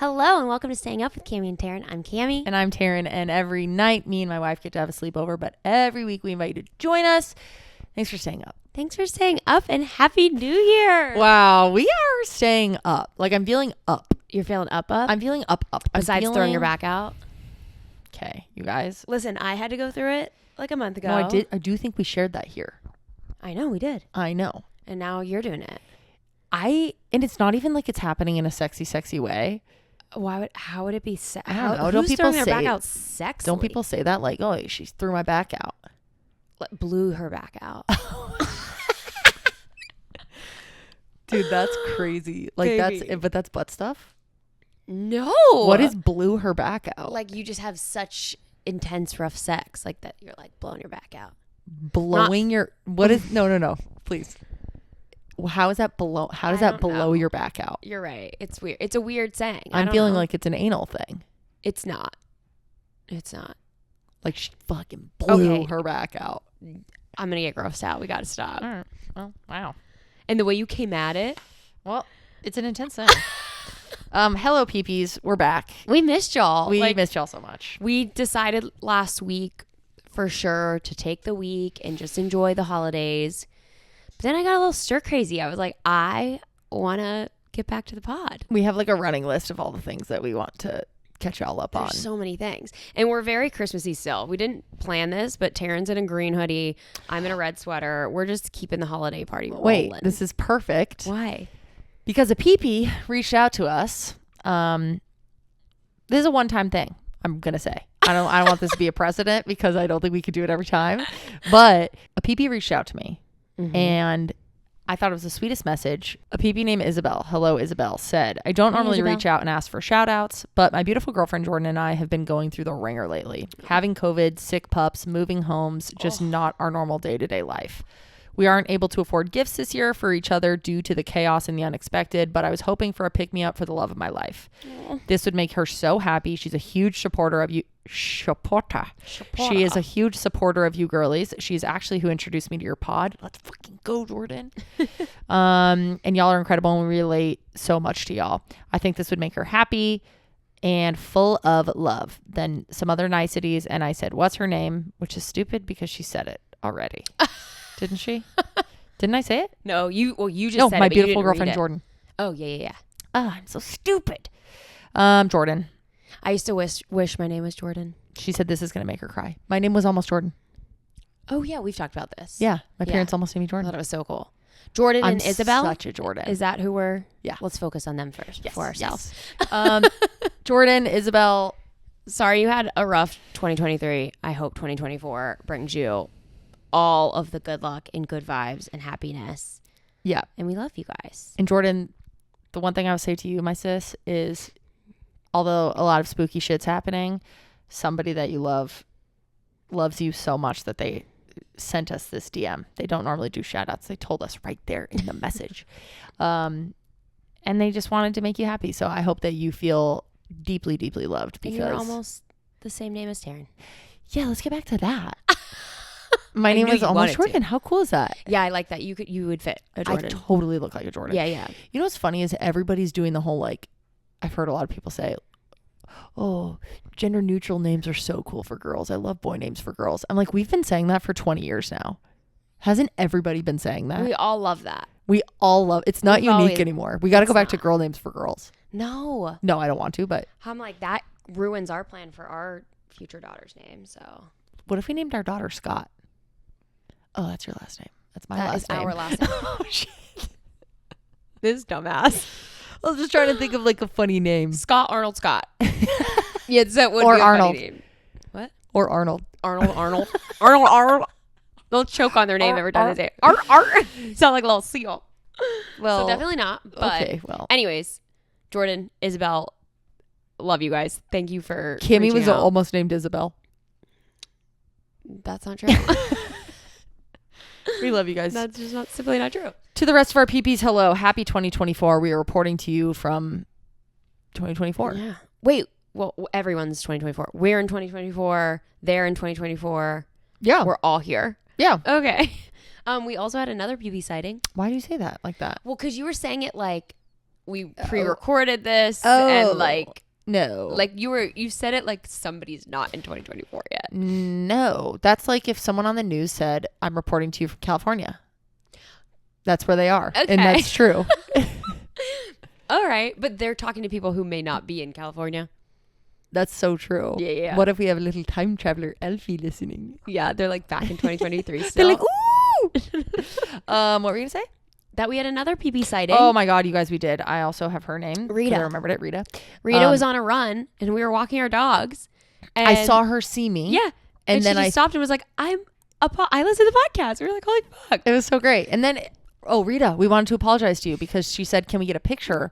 Hello and welcome to Staying Up with Cami and Taryn. I'm Cami. And I'm Taryn, and every night me and my wife get to have a sleepover, but every week we invite you to join us. Thanks for staying up. Thanks for staying up and Happy New Year. Wow, we are staying up. Like, I'm feeling up. You're feeling up? I'm feeling up. Besides throwing your back out? Okay, you guys. Listen, I had to go through it like a month ago. No, I do think we shared that here. I know, we did. I know. And now you're doing it. And it's not even like it's happening in a sexy way. How would it be I don't know. Don't who's people throwing their say back out sexily? Don't people say that? Like, oh, she threw my back out. Blew her back out. Dude, that's crazy. Like, Baby. that's butt stuff? No. What is blew her back out? Like, you just have such intense, rough sex. Like that you're like blowing your back out. Blowing your... What is... No. Please. How is that below? How does that blow your back out? You're right. It's weird. It's a weird saying. I'm feeling like it's an anal thing. It's not. It's not. Like, she fucking blew her back out. I'm going to get grossed out. We got to stop. All right. Well, wow. And the way you came at it. Well, it's an intense thing. Hello, peepees. We're back. We missed y'all. We missed y'all so much. We decided last week for sure to take the week and just enjoy the holidays. But then I got a little stir crazy. I was like, I want to get back to the pod. We have like a running list of all the things that we want to catch y'all up on. There's so many things. And we're very Christmassy still. We didn't plan this, but Taryn's in a green hoodie. I'm in a red sweater. We're just keeping the holiday party rolling. Wait, this is perfect. Why? Because a peepee reached out to us. This is a one-time thing, I'm going to say. I don't want this to be a precedent because I don't think we could do it every time. But a peepee reached out to me. Mm-hmm. And I thought it was the sweetest message. A peepee named Isabel, hello Isabel, said, I don't normally reach out and ask for shout outs, but my beautiful girlfriend Jordan and I have been going through the ringer lately. Having COVID, sick pups, moving homes, just not our normal day-to-day life. We aren't able to afford gifts this year for each other due to the chaos and the unexpected, but I was hoping for a pick-me-up for the love of my life. This would make her so happy. She's a huge supporter of you. She is a huge supporter of you girlies. She's actually who introduced me to your pod. Let's fucking go, Jordan. And y'all are incredible and we relate so much to y'all. I think this would make her happy and full of love. Then some other niceties, and I said, what's her name? Which is stupid because she said it already. Didn't she? Didn't I say it? No, you just said my it, but beautiful you didn't girlfriend read it. Jordan. Oh, yeah. Oh, I'm so stupid. Jordan. I used to wish my name was Jordan. She said this is going to make her cry. My name was almost Jordan. Oh, yeah. We've talked about this. Yeah. My parents almost named me I Jordan. thought it was so cool. Jordan and Isabel? Such a Jordan. Is that who we're... Yeah. Let's focus on them first before ourselves. Yes. Jordan, Isabel. Sorry you had a rough 2023. I hope 2024 brings you all of the good luck and good vibes and happiness. Yeah. And we love you guys. And Jordan, the one thing I would say to you, my sis, is although a lot of spooky shit's happening, somebody that you love loves you so much that they sent us this DM. They don't normally do shout outs. They told us right there in the message. And they just wanted to make you happy. So I hope that you feel deeply, deeply loved because and you're almost the same name as Taryn. Yeah, let's get back to that. My name was almost Jordan. How cool is that? Yeah, I like that. You would fit a Jordan. I totally look like a Jordan. Yeah. You know what's funny is everybody's doing the whole like, I've heard a lot of people say, oh, gender neutral names are so cool for girls. I love boy names for girls. I'm like, we've been saying that for 20 years now. Hasn't everybody been saying that? We all love that. We all love it's not unique anymore. We got to go back to girl names for girls. No, I don't want to, but I'm like, that ruins our plan for our future daughter's name. So what if we named our daughter Scott? Oh, that's your last name. That's my last name. That is our last name. Oh, shit. This dumbass. I was just trying to think of like a funny name. Scott Arnold Scott. Yeah, that would or be a Arnold. funny name. What? Or Arnold. Arnold. They'll choke on their name every time they say it. Sound like a little seal. Well, so definitely not. But okay, well. Anyways, Jordan, Isabel, love you guys. Thank you for Kimmy was out. Almost named Isabel. That's not true. We love you guys. That's just simply not true. To the rest of our peepees, hello. Happy 2024. We are reporting to you from 2024. Yeah. Wait. Well, everyone's 2024. We're in 2024. They're in 2024. Yeah. We're all here. Yeah. Okay. We also had another PB sighting. Why do you say that like that? Well, because you were saying it like we pre-recorded this Oh. and like No. you said it like somebody's not in 2024 yet. No. That's like if someone on the news said, I'm reporting to you from California. That's where they are. Okay. And that's true. All right, but they're talking to people who may not be in California. That's so true. Yeah. What if we have a little time traveler Elfie listening? Yeah, they're like back in 2023 still. They're like, ooh. What were you going to say? That we had another PP sighting. Oh my God, you guys, we did. I also have her name. 'Cause Rita. I remembered it, Rita. Rita was on a run and we were walking our dogs. And I saw her see me. Yeah. And then she just stopped and was like, I listen to the podcast. We were like, holy fuck. It was so great. And then, Rita, we wanted to apologize to you because she said, can we get a picture?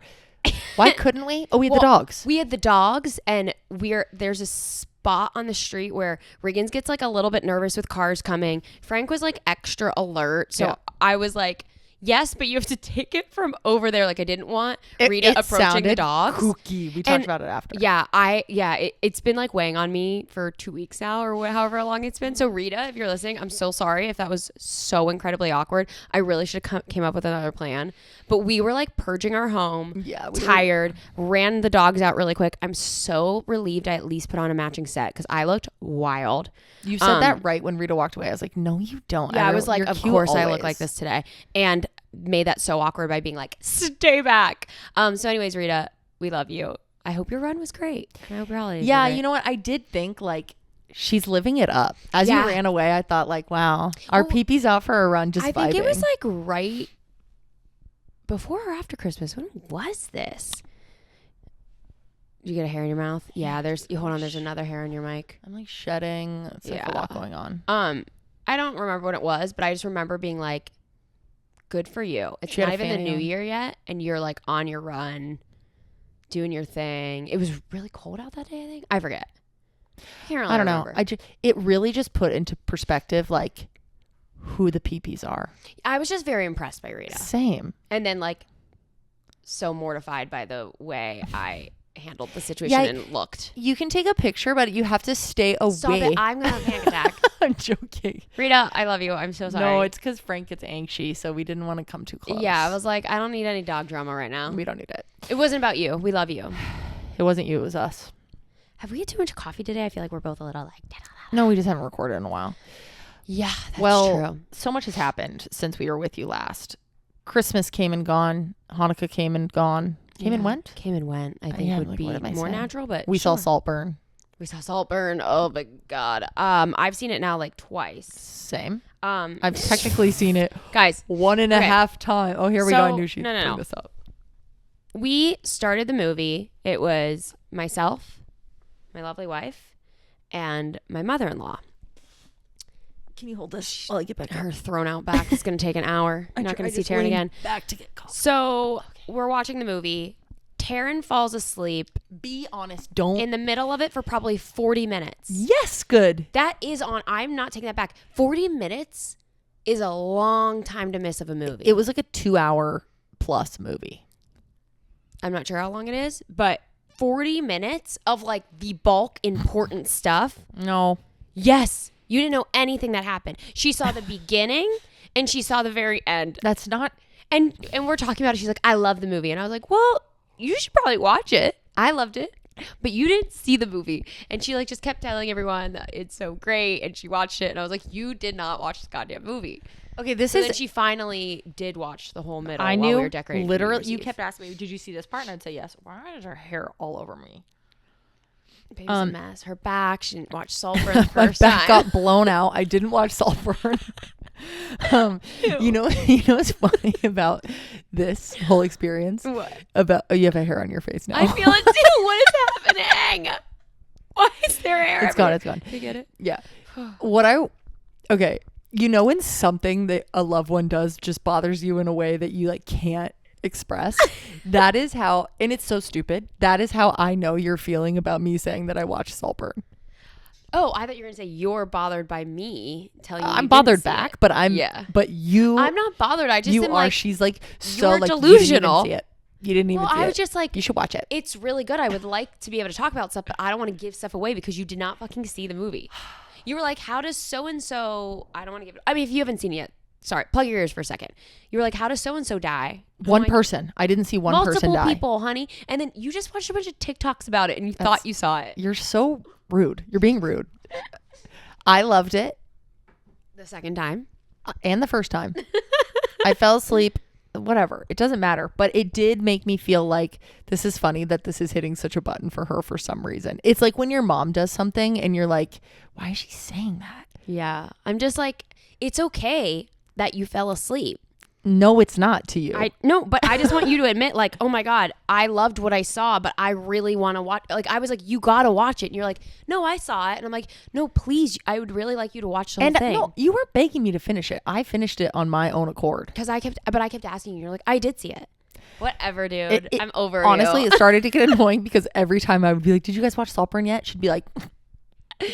Why couldn't we? Oh, we had the dogs. We had the dogs and there's a spot on the street where Riggins gets like a little bit nervous with cars coming. Frank was like extra alert. So I was like, yes, but you have to take it from over there. Like I didn't want Rita approaching the dogs. Kooky. We talked about it after. Yeah, it's been like weighing on me for 2 weeks now or however long it's been. So Rita, if you're listening, I'm so sorry if that was so incredibly awkward. I really should have came up with another plan. But we were like purging our home, tired, ran the dogs out really quick. I'm so relieved I at least put on a matching set because I looked wild. You said that right when Rita walked away. I was like, no, you don't. Yeah, I was like, of course I look like this today. And made that so awkward by being like, stay back. So anyways, Rita, we love you. I hope your run was great. I hope your holidays were great. You know what? I did think like she's living it up. As you ran away, I thought like, wow, our peepee's out for a run just vibing. I think it was like right before or after Christmas. When was this? Did you get a hair in your mouth? Yeah, hold on, there's another hair in your mic. I'm like shedding. It's like a lot going on. I don't remember what it was, but I just remember being like, good for you. It's not even the new year yet, and you're like on your run, doing your thing. It was really cold out that day, I think. I forget. I don't know. It really just put into perspective like who the peepees are. I was just very impressed by Rita. Same. And then like so mortified by the way I handled the situation and looked. You can take a picture, but you have to stay away. Stop it. I'm going to have a panic attack. I'm joking. Rita, I love you. I'm so sorry. No, it's because Frank gets anxious, so we didn't want to come too close. Yeah, I was like, I don't need any dog drama right now. We don't need it. It wasn't about you. We love you. It wasn't you. It was us. Have we had too much coffee today? I feel like we're both a little like... No, we just haven't recorded in a while. Yeah, that's true. So much has happened since we were with you last. Christmas came and gone. Hanukkah came and gone. Came and went? Came and went, I think would be more natural, but we saw Saltburn. We saw Saltburn. Oh my God. I've seen it now like twice. Same. I've technically seen it, guys, 1.5 times. Oh, here we go. I knew she'd bring this up. We started the movie. It was myself, my lovely wife, and my mother-in-law. Can you hold this while I get back up? Her thrown out back. It's going to take an hour. You're not going to see Taryn again. Back to get coffee. So we're watching the movie. Taryn falls asleep. Be honest. Don't. In the middle of it for probably 40 minutes. Yes, good. That is on. I'm not taking that back. 40 minutes is a long time to miss of a movie. It was like a 2-hour plus movie. I'm not sure how long it is, but 40 minutes of like the bulk important stuff. No. Yes. You didn't know anything that happened. She saw the beginning and she saw the very end. That's not. And we're talking about it. She's like, I love the movie. And I was like, well, you should probably watch it. I loved it. But you didn't see the movie. And she like just kept telling everyone that it's so great. And she watched it. And I was like, you did not watch this goddamn movie. Okay, then she finally did watch the whole middle I while knew, we were decorating. Literally, you kept asking me, did you see this part? And I'd say yes. Why is her hair all over me? Baby's a mess. Her back. She didn't watch Saltburn the first My back time. got blown out. I didn't watch Saltburn. You know what's funny about this whole experience? What? You have a hair on your face now. I feel it too. What is happening? Why is there hair? It's gone. It's gone. You get it? Yeah. Okay. You know when something that a loved one does just bothers you in a way that you like can't express? That is how, and it's so stupid. That is how I know you're feeling about me saying that I watched Saltburn. Oh, I thought you were gonna say you're bothered by me telling you. I'm bothered back, but I'm not bothered. I just am like, she's like so you're like delusional. You didn't even see it. I was just like, you should watch it. It's really good. I would like to be able to talk about stuff, but I don't want to give stuff away because you did not fucking see the movie. You were like, how does so and so? I don't want to give it. I mean, if you haven't seen it yet, sorry, plug your ears for a second. You were like, how does so-and-so die? One person. I didn't see one person die. Multiple people, honey. And then you just watched a bunch of TikToks about it and you thought you saw it. You're so rude. You're being rude. I loved it. The second time. And the first time. I fell asleep. Whatever. It doesn't matter. But it did make me feel like this is funny that this is hitting such a button for her for some reason. It's like when your mom does something and you're like, why is she saying that? Yeah. I'm just like, it's okay that you fell asleep. No, it's not to you. No, but I just want you to admit, like, oh my God, I loved what I saw, but I really want to watch. Like, I was like, you got to watch it. And you're like, no, I saw it. And I'm like, no, please. I would really like you to watch the whole thing. No, you were begging me to finish it. I finished it on my own accord. Because I kept asking you. You're like, I did see it. Whatever, dude. I'm over honestly, you. It started to get annoying because every time I would be like, did you guys watch Saltburn yet? She'd be like,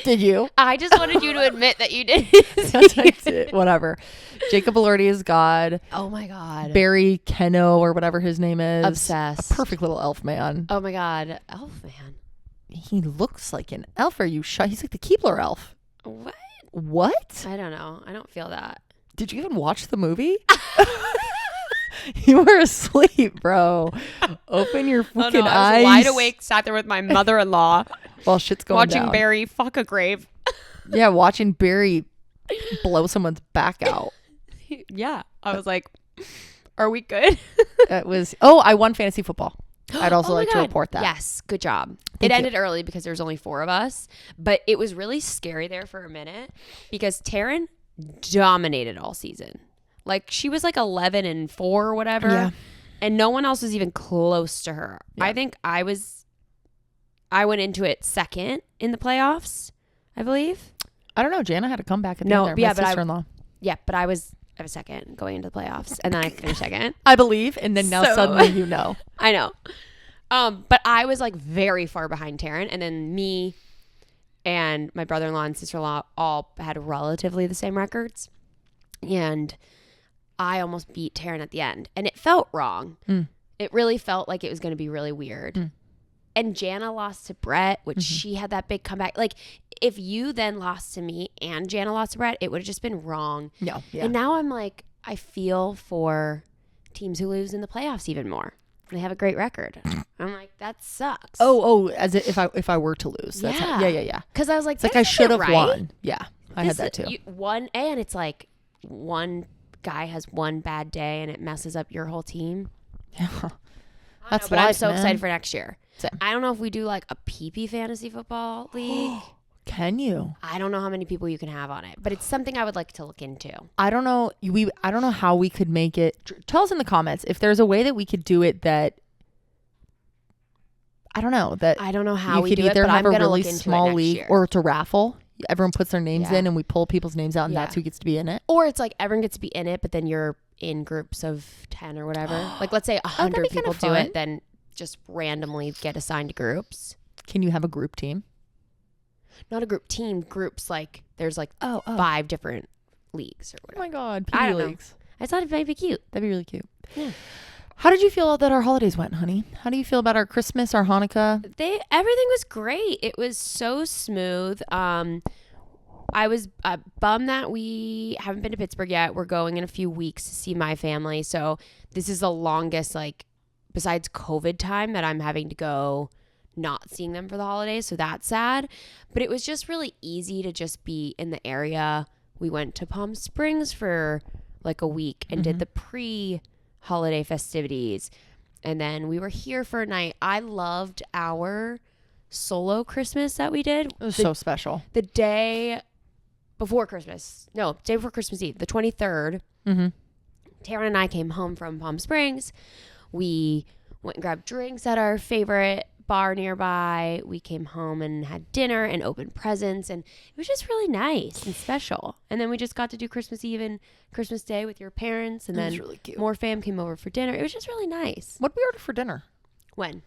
did you? I just wanted you to admit that you did. That's it. Whatever. Jacob Elordi is God. Oh my God. Barry Keno or whatever his name is. Obsessed. A perfect little elf man. Oh my God. Elf man. He looks like an elf. Are you sure? He's like the Keebler elf. What? What? I don't know. I don't feel that. Did you even watch the movie? You were asleep, bro. Open your fucking eyes. I was wide awake, sat there with my mother-in-law. While shit's going watching down. Barry fuck a grave. Yeah, watching Barry blow someone's back out. Yeah. I was like, are we good? I won fantasy football. I'd also like to report that. Yes, good job. Thank it ended early because there was only 4 of us, but it was really scary there for a minute because Taryn dominated all season. Like she was like 11-4 or whatever. Yeah. And no one else was even close to her. Yeah. I think I went into it second in the playoffs, I believe. I don't know. Jana had a comeback at the end there. My sister-in-law. But I was second going into the playoffs, and then I finished second. I believe, and then now suddenly you know. I know. But I was like very far behind Taryn, and then me and my brother-in-law and sister-in-law all had relatively the same records, and I almost beat Taryn at the end, and it felt wrong. It really felt like it was going to be really weird. And Jana lost to Brett, which she had that big comeback. Like, if you then lost to me and Jana lost to Brett, it would have just been wrong. No, yeah. And now I'm like, I feel for teams who lose in the playoffs even more. They have a great record. I'm like, that sucks. As if I were to lose. That's yeah. Because I was like, it's like I should have won. Yeah, I had that too. And it's like one guy has one bad day and it messes up your whole team. Yeah. But I'm so excited for next year. Same. I don't know if we do like a PP fantasy football league. Can you? I don't know how many people you can have on it, but it's something I would like to look into. I don't know. I don't know how we could make it. Tell us in the comments if there's a way that we could do it that. I don't know how we do it, but I'm going to look into small league year. Or it's a raffle. Everyone puts their names in and we pull people's names out and that's who gets to be in it. Or it's like everyone gets to be in it, but then you're in groups of 10 or whatever. Like let's say 100 people do it, then just randomly get assigned to groups. Can you have a group team? Not a group team. Groups like there's like 5 different leagues or whatever. Oh my God, I don't leagues. know. I thought it might be cute. That'd be really cute. Yeah. How did you feel that our holidays went, honey? How do you feel about our Christmas, our Hanukkah? Everything was great. It was so smooth. I was bummed that we haven't been to Pittsburgh yet. We're going in a few weeks to see my family. So this is the longest, like, besides COVID time that I'm having to go not seeing them for the holidays. So that's sad. But it was just really easy to just be in the area. We went to Palm Springs for like a week and did the pre-holiday festivities. And then we were here for a night. I loved our solo Christmas that we did. It was so special. The day before Christmas. No, day before Christmas Eve, the 23rd. Taryn and I came home from Palm Springs. We went and grabbed drinks at our favorite bar nearby. We came home and had dinner and opened presents, and it was just really nice and special. And then we just got to do Christmas Eve and Christmas Day with your parents, and then really cute. More fam came over for dinner. It was just really nice. What did we order for dinner? When?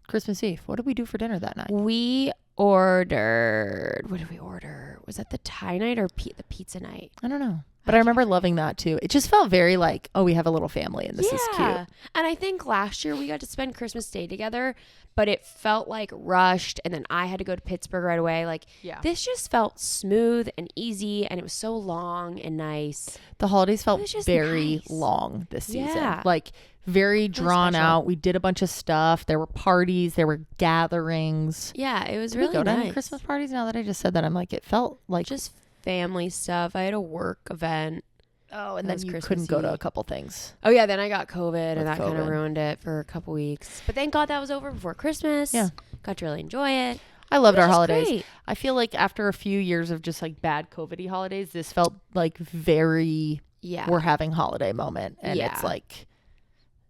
Christmas Eve. What did we do for dinner that night? We ordered, what did we order? Was that the Thai night or the pizza night? I don't know. But I remember loving that too. It just felt very like, oh, we have a little family and this is cute. And I think last year we got to spend Christmas Day together, but it felt like rushed. And then I had to go to Pittsburgh right away. Like, this just felt smooth and easy. And it was so long and nice. The holidays felt very long this season. Yeah. Like, very drawn out. We did a bunch of stuff. There were parties. There were gatherings. Yeah, it was Did really we go to nice. any Christmas parties? Now that I just said that, I'm like, it felt like just family stuff. I had a work event. Oh, and then you couldn't go to a couple things. Oh yeah, then I got COVID and that kind of ruined it for a couple weeks. But thank God that was over before Christmas. Yeah. Got to really enjoy it. I loved our holidays. Great. I feel like after a few years of just like bad COVID-y holidays, this felt like very we're having holiday moment. And it's like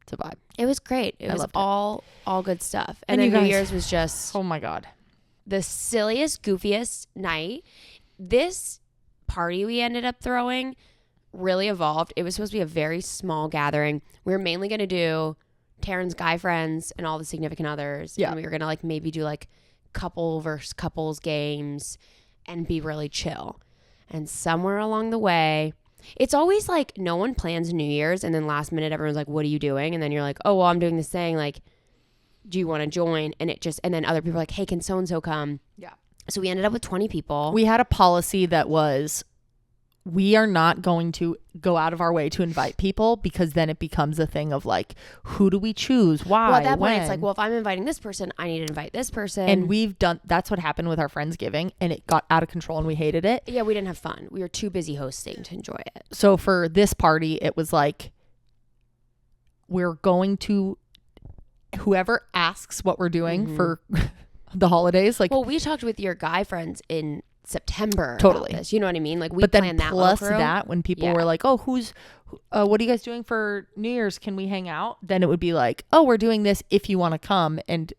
it's a vibe. It was great. It was all good stuff. And you then New guys, Year's was just oh my God. The silliest, goofiest night. This party we ended up throwing really evolved. It was supposed to be a very small gathering. We were mainly going to do Taryn's guy friends and all the significant others. Yeah. And we were going to like maybe do like couple versus couples games and be really chill. And somewhere along the way, it's always like no one plans New Year's and then last minute everyone's like, what are you doing? And then you're like, oh, well, I'm doing this thing. Like, do you want to join? And then other people are like, hey, can so-and-so come? Yeah. So we ended up with 20 people. We had a policy that was, we are not going to go out of our way to invite people because then it becomes a thing of like, who do we choose? Why? Well, at that when? point, it's like, well, if I'm inviting this person, I need to invite this person. And that's what happened with our Friendsgiving, and it got out of control and we hated it. Yeah, we didn't have fun. We were too busy hosting to enjoy it. So for this party, it was like, we're going to, whoever asks what we're doing for the holidays. Like, well, we talked with your guy friends in September. Totally. About this. You know what I mean? Like we but then planned that plus little crew. that when people were like, oh, what are you guys doing for New Year's? Can we hang out? Then it would be like, oh, we're doing this if you want to come. And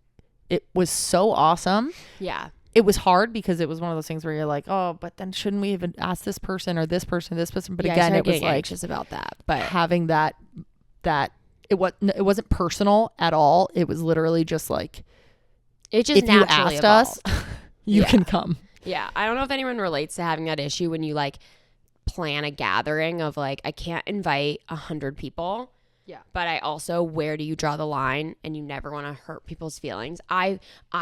it was so awesome. Yeah. It was hard because it was one of those things where you're like, oh, but then shouldn't we even ask this person or this person, this person? But again, it was like anxious about that. But having that it wasn't personal at all. It was literally just like, it just if you naturally asked evolved. us, you can come. Yeah. I don't know if anyone relates to having that issue when you like plan a gathering of like, I can't invite 100 people. Yeah. But I also, where do you draw the line? And you never want to hurt people's feelings. I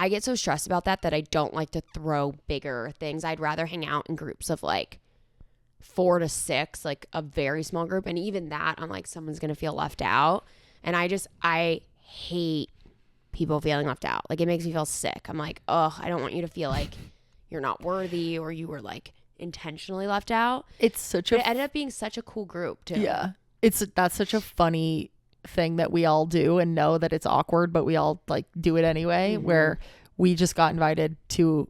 get so stressed about that I don't like to throw bigger things. I'd rather hang out in groups of like 4 to 6, like a very small group. And even that, I'm like, someone's going to feel left out. And I hate people feeling left out. Like it makes me feel sick. I'm like, oh, I don't want you to feel like you're not worthy or you were like intentionally left out. It ended up being such a cool group too. Yeah. That's such a funny thing that we all do and know that it's awkward, but we all like do it anyway, where we just got invited to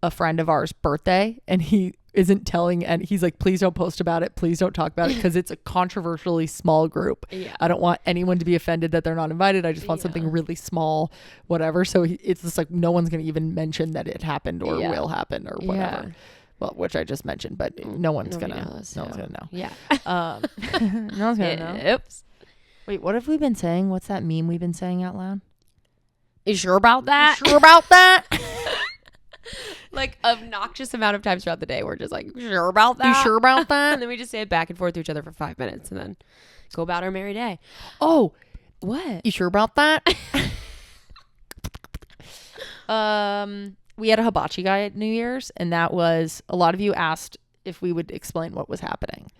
a friend of ours' birthday and he isn't telling, and he's like, please don't post about it. Please don't talk about it because it's a controversially small group. Yeah. I don't want anyone to be offended that they're not invited. I just want something really small, whatever. So it's just like, no one's going to even mention that it happened or will happen or whatever. Yeah. Well, which I just mentioned, but no one's going to know. Yeah. No one's going to know. Oops. Wait, what have we been saying? What's that meme we've been saying out loud? You sure about that? You sure about that? Like obnoxious amount of times throughout the day we're just like, sure about that? You sure about that? And then we just say it back and forth to each other for 5 minutes and then go about our merry day. Oh, what? You sure about that? We had a hibachi guy at New Year's, and that was, a lot of you asked if we would explain what was happening.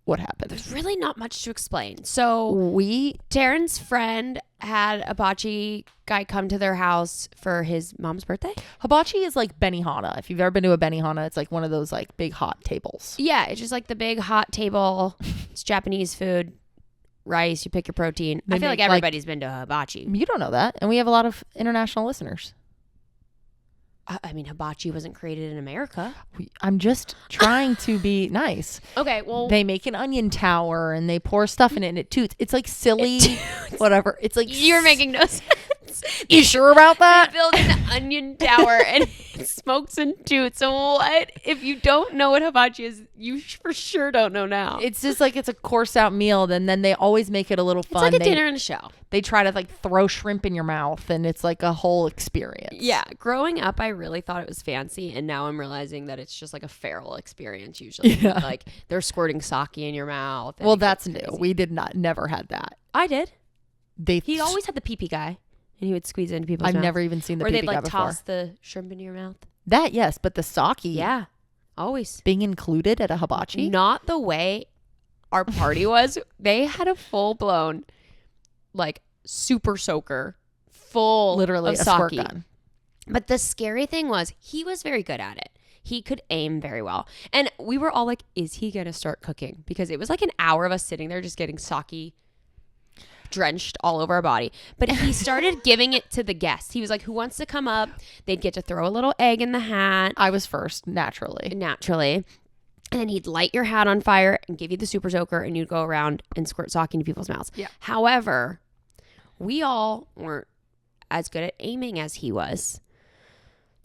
What happened? There's really not much to explain. So Taryn's friend had a hibachi guy come to their house for his mom's birthday. Hibachi is like Benihana. If you've ever been to a Benihana, it's like one of those like big hot tables. Yeah, it's just like the big hot table. It's Japanese food, rice, you pick your protein. I feel like everybody's been to a hibachi. You don't know that. And we have a lot of international listeners. I mean, hibachi wasn't created in America. I'm just trying to be nice. Okay, well. They make an onion tower and they pour stuff in it and it toots. It's like silly, whatever. It's like. You're making no sense. You sure about that? They build an onion tower and smokes and toots. So what? If you don't know what hibachi is, you for sure don't know now. It's just like it's a course out meal. Then they always make it a little fun. It's like a dinner and a show. They try to like throw shrimp in your mouth, and it's like a whole experience. Yeah. Growing up, I really thought it was fancy, and now I'm realizing that it's just like a feral experience usually. Yeah. Like they're squirting sake in your mouth. Well, that's new. We never had that. I did. He He always had the pee-pee guy, and he would squeeze it into people's I've mouth. never even seen the Or pee-pee they'd guy like before. toss the shrimp into your mouth. That, yes, but the sake Yeah. Always. being included at a hibachi? Not the way our party was. They had a full-blown, like, super soaker, full Literally of a sake. squirt gun. But the scary thing was he was very good at it. He could aim very well. And we were all like, is he going to start cooking? Because it was like an hour of us sitting there just getting sake drenched all over our body. But he started giving it to the guests. He was like, who wants to come up? They'd get to throw a little egg in the hat. I was first, naturally. And then he'd light your hat on fire and give you the super soaker, and you'd go around and squirt sake into people's mouths. Yeah. However, we all weren't as good at aiming as he was.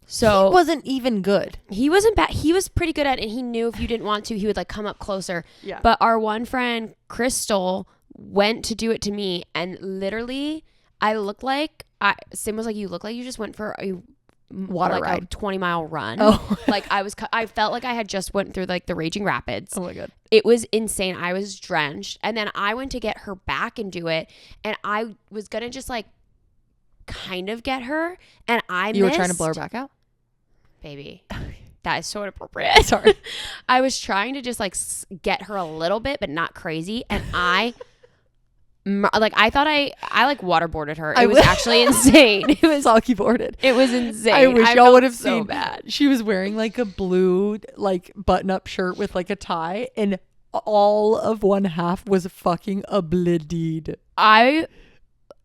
So He wasn't even good. he wasn't bad. He was pretty good at it, and he knew if you didn't want to, he would like come up closer. Yeah. But our one friend, Crystal, went to do it to me, and literally I looked like Sim was like, you look like you just went for a Water like ride. a 20-mile run. Oh. Like I felt like I had just went through like the raging rapids. Oh my God. It was insane. I was drenched, and then I went to get her back and do it, and I was gonna just like kind of get her, and You were trying to blow her back out? Baby, that is so inappropriate. Sorry. I was trying to just like get her a little bit, but not crazy, and I thought I like waterboarded her. It was actually insane. It was Saki boarded. It was insane. I wish y'all felt would have so seen. bad. She was wearing like a blue like button-up shirt with like a tie, and all of one half was fucking oblidied. I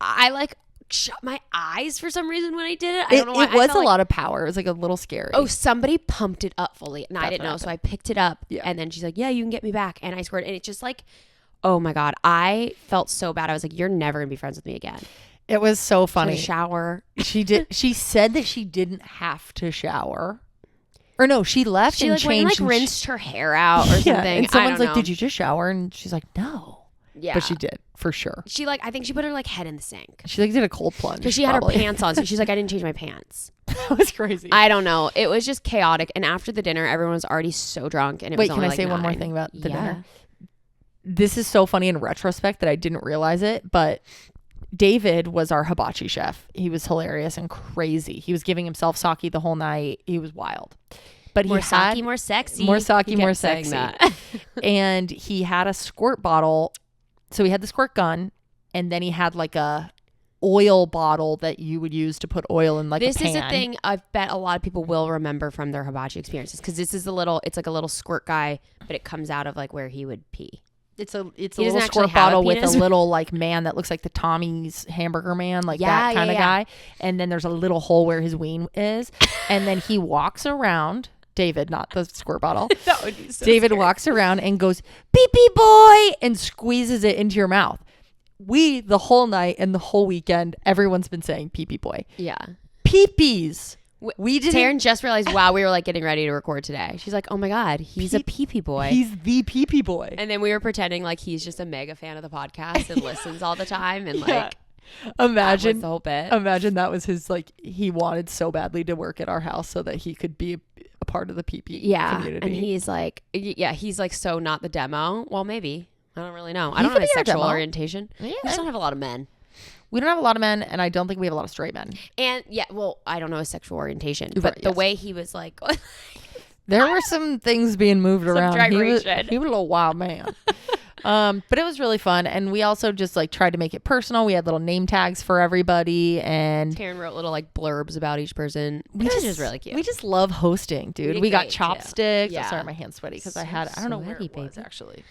like shut my eyes for some reason when I did it. I don't know why. It was a lot of power. It was like a little scary. Oh, somebody pumped it up fully, and I didn't know, so I picked it up, Yeah. and then she's like, "Yeah, you can get me back," and I squirted, and it just like, oh my God, I felt so bad. I was like, "You're never gonna be friends with me again." It was so funny. Shower. She did. She said that she didn't have to shower, or no, she left She and like went and, changed. like and rinsed her hair out or yeah, something. and someone's I don't like, know. "Did you just shower?" And she's like, "No." Yeah, But she did for sure. She like, I think she put her like head in the sink She like did a cold plunge because she had probably. her pants on. So she's like, I didn't change my pants. That was crazy. I don't know. It was just chaotic. And after the dinner, everyone was already so drunk. And it Wait, was can only I like say one more 9. thing about the Yeah. dinner? This is so funny in retrospect that I didn't realize it, but David was our hibachi chef. He was hilarious and crazy. He was giving himself sake the whole night. He was wild. But More he had sake, more sexy. more sake, He more kept saying sexy. that. And he had a squirt bottle. So he had the squirt gun, and then he had like a oil bottle that you would use to put oil in like This a pan. is a thing I bet a lot of people will remember from their hibachi experiences, because this is it's like a little squirt guy, but it comes out of like where he would pee. It's a He little doesn't actually squirt have a bottle with penis. a little like man that looks like the Tommy's hamburger man, like Yeah, that kind of yeah. guy. And then there's a little hole where his ween is. And then he walks around. David, not the squirt bottle. That would be so David scary. walks around and goes, "Pee pee boy," and squeezes it into your mouth. The whole night and the whole weekend, everyone's been saying pee pee boy. Yeah. Pee pees. We didn't. Taryn just realized while we were like getting ready to record today. She's like, oh my God, he's a pee-pee boy. He's the pee pee boy. And then we were pretending like he's just a mega fan of the podcast and listens all the time. And like, that Imagine was the whole bit. Imagine that was his, like, he wanted so badly to work at our house so that he could be a part of the PP community. And he's like, he's like, so not the demo. Well, maybe. I don't really know. I don't could know his be our sexual demo. orientation. Yeah. We just don't have a lot of men. We don't have a lot of men, and I don't think we have a lot of straight men. And yeah, well, I don't know his sexual orientation. Right, But the yes. way he was like, There were some things being moved around. He was gyration. a little wild man. But it was really fun, and we also just like tried to make it personal. We had little name tags for everybody, and Taryn wrote little like blurbs about each person. we It was just really cute. We just love hosting, dude. did We got great, too. chopsticks. Yeah. Oh, sorry, my hand's sweaty because I So had I don't know where sweaty, it was baby. actually.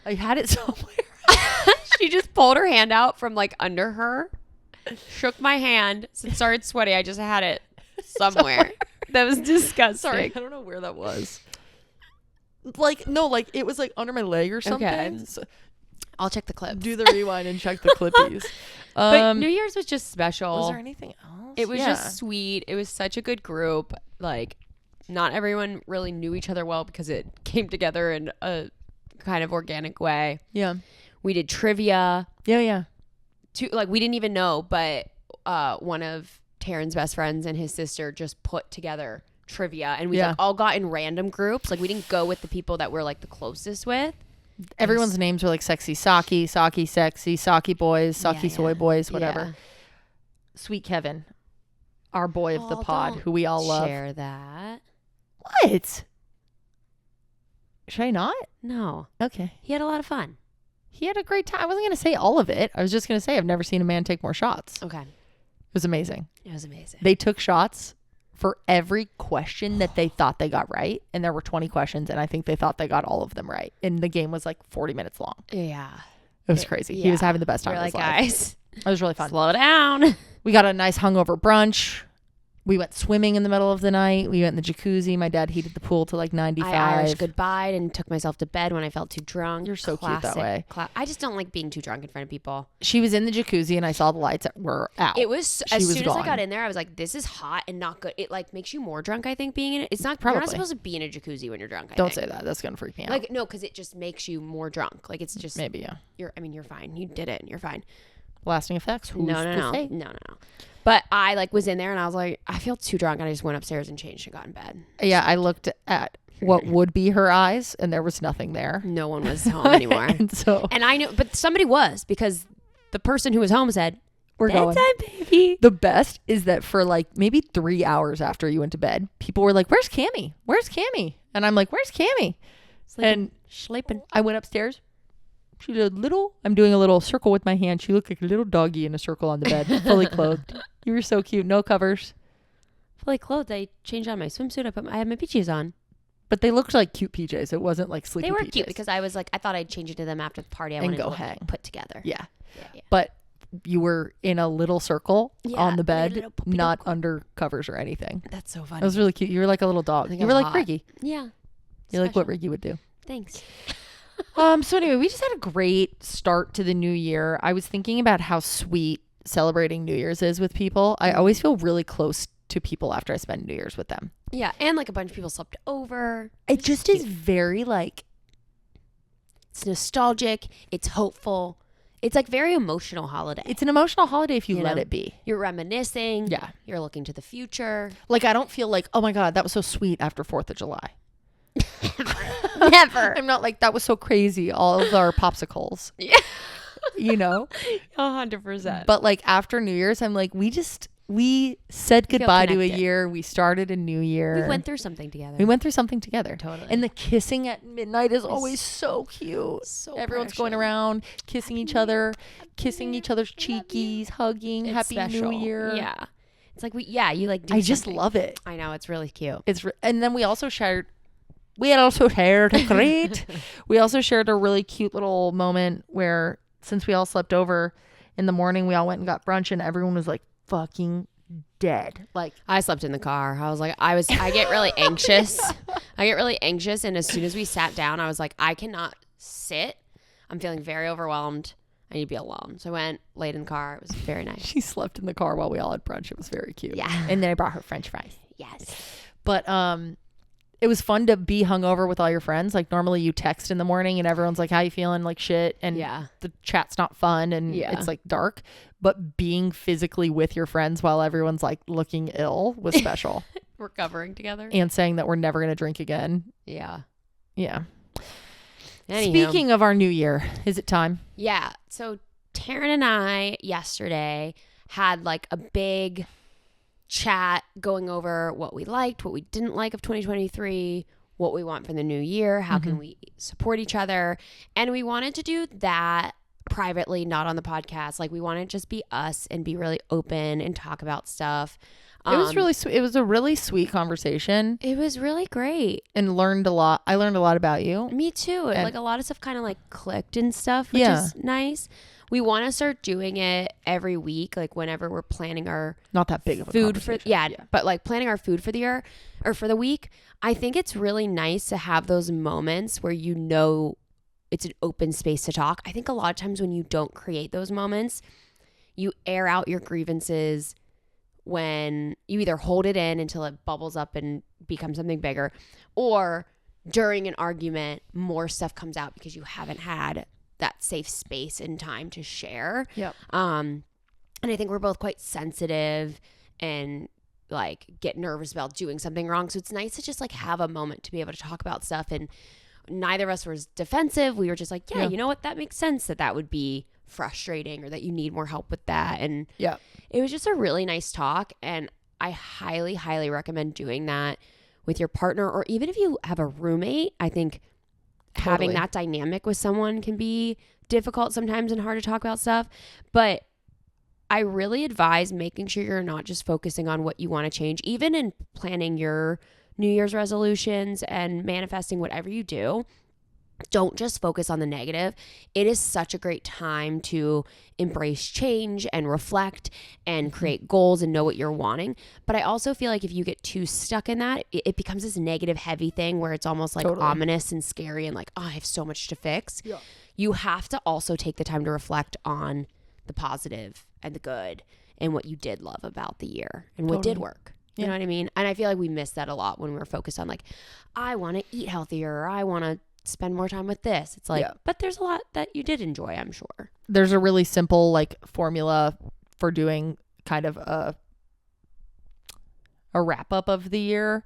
I had it somewhere. She just pulled her hand out from like under her, shook my hand, started sweaty. I just had it somewhere. That was disgusting. Sorry, I don't know where that was. Like no, like it was like under my leg or something. Okay. So I'll check the clips. do the rewind and check the clippies. But New Year's was just special. Was there anything else? It was Yeah. just sweet. It was such a good group. like not everyone really knew each other well because it came together in a kind of organic way. Yeah. We did trivia. Yeah. Like we didn't even know, but one of Taryn's best friends and his sister just put together trivia, and we like all got in random groups. Like we didn't go with the people that we're like the closest with. Everyone's names were like Sexy Saki, Saki Sexy, Saki Boys, Saki Soy Boys, whatever. Yeah. Sweet Kevin, our boy of the pod, who we all love. Share that. What? Should I not? No. Okay. He had a lot of fun. He had a great time. I wasn't going to say all of it. I was just going to say I've never seen a man take more shots. Okay. It was amazing. It was amazing. They took shots for every question that they thought they got right. And there were 20 questions, and I think they thought they got all of them right. And the game was like 40 minutes long. Yeah. It was crazy. He was having the best time of his life. Guys, it was really fun. Slow down. We got a nice hungover brunch. We went swimming in the middle of the night. We went in the jacuzzi. My dad heated the pool to like 95. I Irish goodbye and took myself to bed when I felt too drunk. You're so cute that way. I just don't like being too drunk in front of people. She was in the jacuzzi and I saw the lights were out. It was She as was soon gone. as I got in there, I was like, "This is hot and not good." It like makes you more drunk. I think being in it. It's not. Probably. You're not supposed to be in a jacuzzi when you're drunk. Don't say that. That's gonna freak me out. Like no, because it just makes you more drunk. Like it's just maybe You're fine. You did it. And you're fine. Lasting effects. Who's No. But I like was in there and I was like, I feel too drunk, and I just went upstairs and changed and got in bed. Yeah, I looked at what would be her eyes, and there was nothing there. No one was home anymore. and I knew, but somebody was, because the person who was home said, "We're going, baby." The best is that for like maybe 3 hours after you went to bed, people were like, "Where's Cammie? Where's Cammie?" And I'm like, "Where's Cammie?" And sleeping. I went upstairs. She did I'm doing a little circle with my hand. She looked like a little doggy in a circle on the bed, fully clothed. You were so cute. No covers. Fully clothed. I changed on my swimsuit. I had my PJs on. But they looked like cute PJs. It wasn't like sleepy PJs. They were cute because I was like, I thought I'd change into them after the party. I wanted to hang. Put together. Yeah. But you were in a little circle on the bed, not under covers or anything. That's so funny. It was really cute. You were like a little dog. You were like Riggy. Yeah. You're like what Riggy would do. Thanks. So anyway, we just had a great start to the new year. I was thinking about how sweet celebrating New Year's is with people. I always feel really close to people after I spend New Year's with them. Yeah, and like a bunch of people slept over. It just is very like, it's nostalgic, it's hopeful. It's like very emotional holiday. It's an emotional holiday if you let it be. You're reminiscing. Yeah. You're looking to the future. Like I don't feel like, oh my God, that was so sweet after 4th of July. Never. I'm not like, that was so crazy. All of our popsicles. Yeah. You know? 100%. But like after New Year's, I'm like, we said goodbye to a year. We started a new year. We went through something together. Totally. And the kissing at midnight is always so cute. So everyone's going around, kissing each other, kissing each other's cheekies, hugging. It's Happy special. New Year. Yeah. It's like you like do I just something. love it. I know, it's really cute. And then we also shared a great. We also shared a really cute little moment where, since we all slept over in the morning, we all went and got brunch, and everyone was like fucking dead. Like I slept in the car. I get really anxious. And as soon as we sat down, I was like, I cannot sit. I'm feeling very overwhelmed. I need to be alone. So I went, laid in the car. It was very nice. She slept in the car while we all had brunch. It was very cute. Yeah. And then I brought her French fries. Yes. But it was fun to be hungover with all your friends. Like normally you text in the morning and everyone's like, how you feeling? Like shit. And the chat's not fun and it's like dark. But being physically with your friends while everyone's like looking ill was special. Recovering together. And saying that we're never going to drink again. Yeah. Yeah. Anywho. Speaking of our new year, is it time? Yeah. So Taryn and I yesterday had like a big chat going over what we liked, what we didn't like of 2023, what we want for the new year, how can we support each other. And we wanted to do that privately, not on the podcast. Like we wanted to just be us and be really open and talk about stuff. It was really sweet. It was a really sweet conversation. It was really great. And learned a lot. I learned a lot about you. Me too. And like a lot of stuff kind of like clicked and stuff, which is nice. We want to start doing it every week, like whenever we're planning our not that big of a food for but like planning our food for the year or for the week. I think it's really nice to have those moments where you know it's an open space to talk. I think a lot of times when you don't create those moments, you air out your grievances when you either hold it in until it bubbles up and becomes something bigger, or during an argument, more stuff comes out because you haven't had that safe space and time to share. Yep. And I think we're both quite sensitive and like get nervous about doing something wrong. So it's nice to just like have a moment to be able to talk about stuff. And neither of us was defensive. We were just like, yeah, you know what? That makes sense that would be frustrating or that you need more help with that. And it was just a really nice talk. And I highly, highly recommend doing that with your partner, or even if you have a roommate. I think having that dynamic with someone can be difficult sometimes and hard to talk about stuff. But I really advise making sure you're not just focusing on what you want to change, even in planning your New Year's resolutions and manifesting whatever you do. Don't just focus on the negative. It is such a great time to embrace change and reflect and create goals and know what you're wanting. But I also feel like if you get too stuck in that, it becomes this negative heavy thing where it's almost like ominous and scary and like, oh, I have so much to fix. Yeah. You have to also take the time to reflect on the positive and the good and what you did love about the year and what did work. You know what I mean? And I feel like we miss that a lot when we're focused on like, I want to eat healthier, or I want to spend more time with this. It's like, but there's a lot that you did enjoy, I'm sure. There's a really simple like formula for doing kind of a wrap up of the year,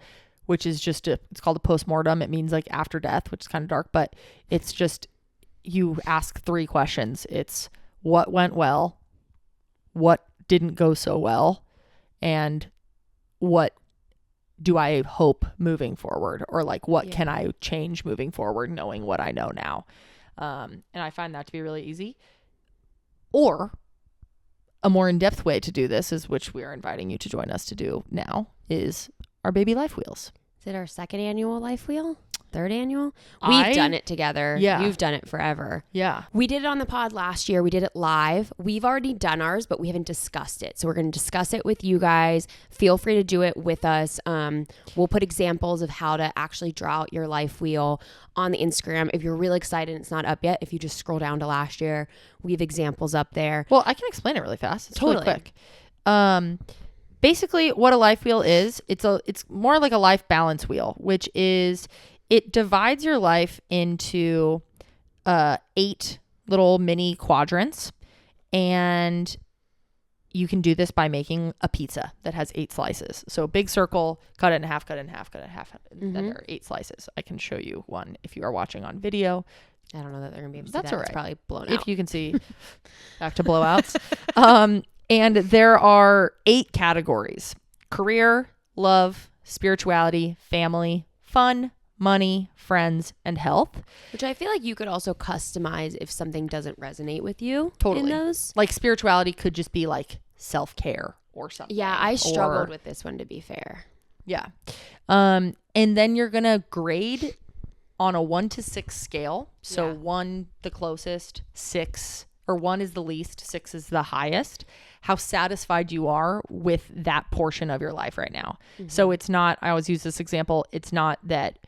which is just it's called a postmortem. It means like after death, which is kind of dark, but it's just, you ask 3 questions. It's what went well, what didn't go so well, and what do I hope moving forward, or like what can I change moving forward, knowing what I know now. And I find that to be really easy. Or a more in-depth way to do this, is which we are inviting you to join us to do now, is our baby life wheels. Is it our 2nd annual life wheel? 3rd annual? We've done it together. Yeah. You've done it forever. Yeah. We did it on the pod last year. We did it live. We've already done ours, but we haven't discussed it. So we're going to discuss it with you guys. Feel free to do it with us. We'll put examples of how to actually draw out your life wheel on the Instagram. If you're really excited and it's not up yet, if you just scroll down to last year, we have examples up there. Well, I can explain it really fast. It's really quick. Basically, what a life wheel is, it's more like a life balance wheel, which is, it divides your life into 8 little mini quadrants, and you can do this by making a pizza that has 8 slices. So a big circle, cut it in half, cut it in half, cut it in half. Then there are 8 slices. I can show you one if you are watching on video. I don't know that they're going to be able to see That's that. all right. It's probably blown out. If you can see, back to blowouts. And there are 8 categories: career, love, spirituality, family, fun, money, friends, and health. Which I feel like you could also customize if something doesn't resonate with you. Totally. In those. Like spirituality could just be like self-care or something. Yeah, I struggled with this one, to be fair. Yeah. And then you're going to grade on a 1 to 6 scale. So 1 the closest, 6, or 1 is the least, 6 is the highest. How satisfied you are with that portion of your life right now. Mm-hmm. So it's not, I always use this example, it's not that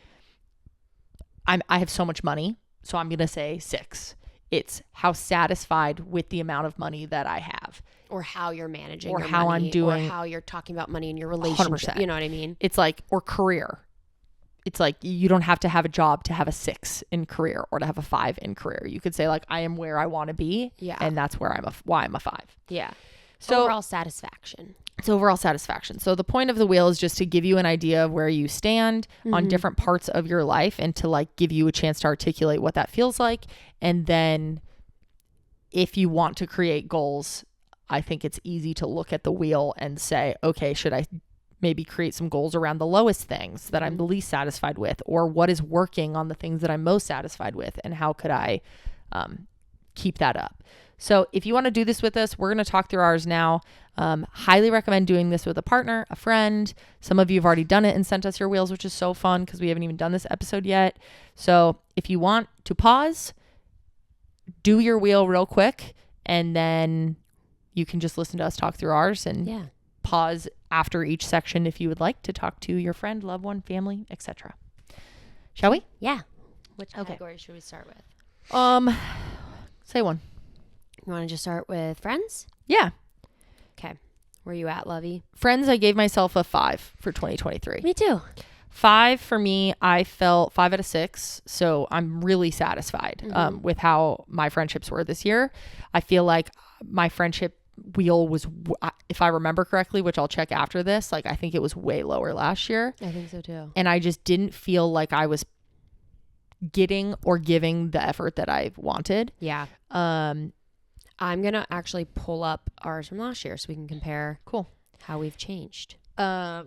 I have so much money, so I'm going to say 6. It's how satisfied with the amount of money that I have. Or how you're managing or your how money, I'm doing. Or how you're talking about money in your relationship. 100%. You know what I mean? It's like, or career. It's like, you don't have to have a job to have a 6 in career or to have a 5 in career. You could say like, I am where I want to be. Yeah. And that's where why I'm a 5. Yeah. So overall satisfaction. It's overall satisfaction. So the point of the wheel is just to give you an idea of where you stand on different parts of your life, and to like give you a chance to articulate what that feels like. And then if you want to create goals, I think it's easy to look at the wheel and say, okay, should I maybe create some goals around the lowest things that I'm the least satisfied with, or what is working on the things that I'm most satisfied with, and how could I keep that up? So if you want to do this with us, we're going to talk through ours now. Highly recommend doing this with a partner, a friend. Some of you have already done it and sent us your wheels, which is so fun because we haven't even done this episode yet. So if you want to pause, do your wheel real quick, and then you can just listen to us talk through ours, and pause after each section if you would like to talk to your friend, loved one, family, etc. Shall we? Yeah. Which category should we start with? Say one. You want to just start with friends? Yeah. Okay. Where you at, Lovey? Friends, I gave myself a 5 for 2023. Me too. 5 for me, I felt 5 out of 6. So I'm really satisfied with how my friendships were this year. I feel like my friendship wheel was, if I remember correctly, which I'll check after this, like I think it was way lower last year. I think so too. And I just didn't feel like I was getting or giving the effort that I wanted. Yeah. I'm going to actually pull up ours from last year so we can compare how we've changed. I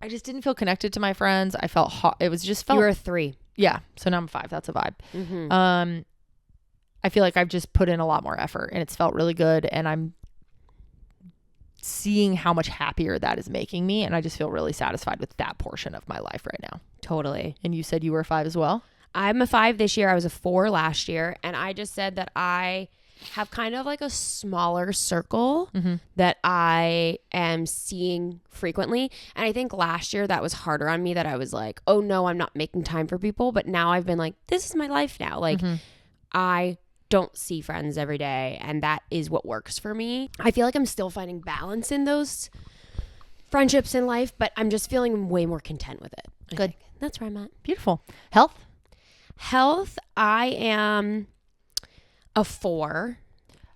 just didn't feel connected to my friends. I felt hot. It was just felt. You were a 3. Yeah. So now I'm 5. That's a vibe. I feel like I've just put in a lot more effort and it's felt really good. And I'm seeing how much happier that is making me. And I just feel really satisfied with that portion of my life right now. Totally. And you said you were a 5 as well? I'm a 5 this year. I was a 4 last year. And I just said that I have kind of like a smaller circle that I am seeing frequently. And I think last year that was harder on me, that I was like, oh no, I'm not making time for people. But now I've been like, this is my life now. Like I don't see friends every day. And that is what works for me. I feel like I'm still finding balance in those friendships in life, but I'm just feeling way more content with it. Good. That's where I'm at. Beautiful. Health, I am a 4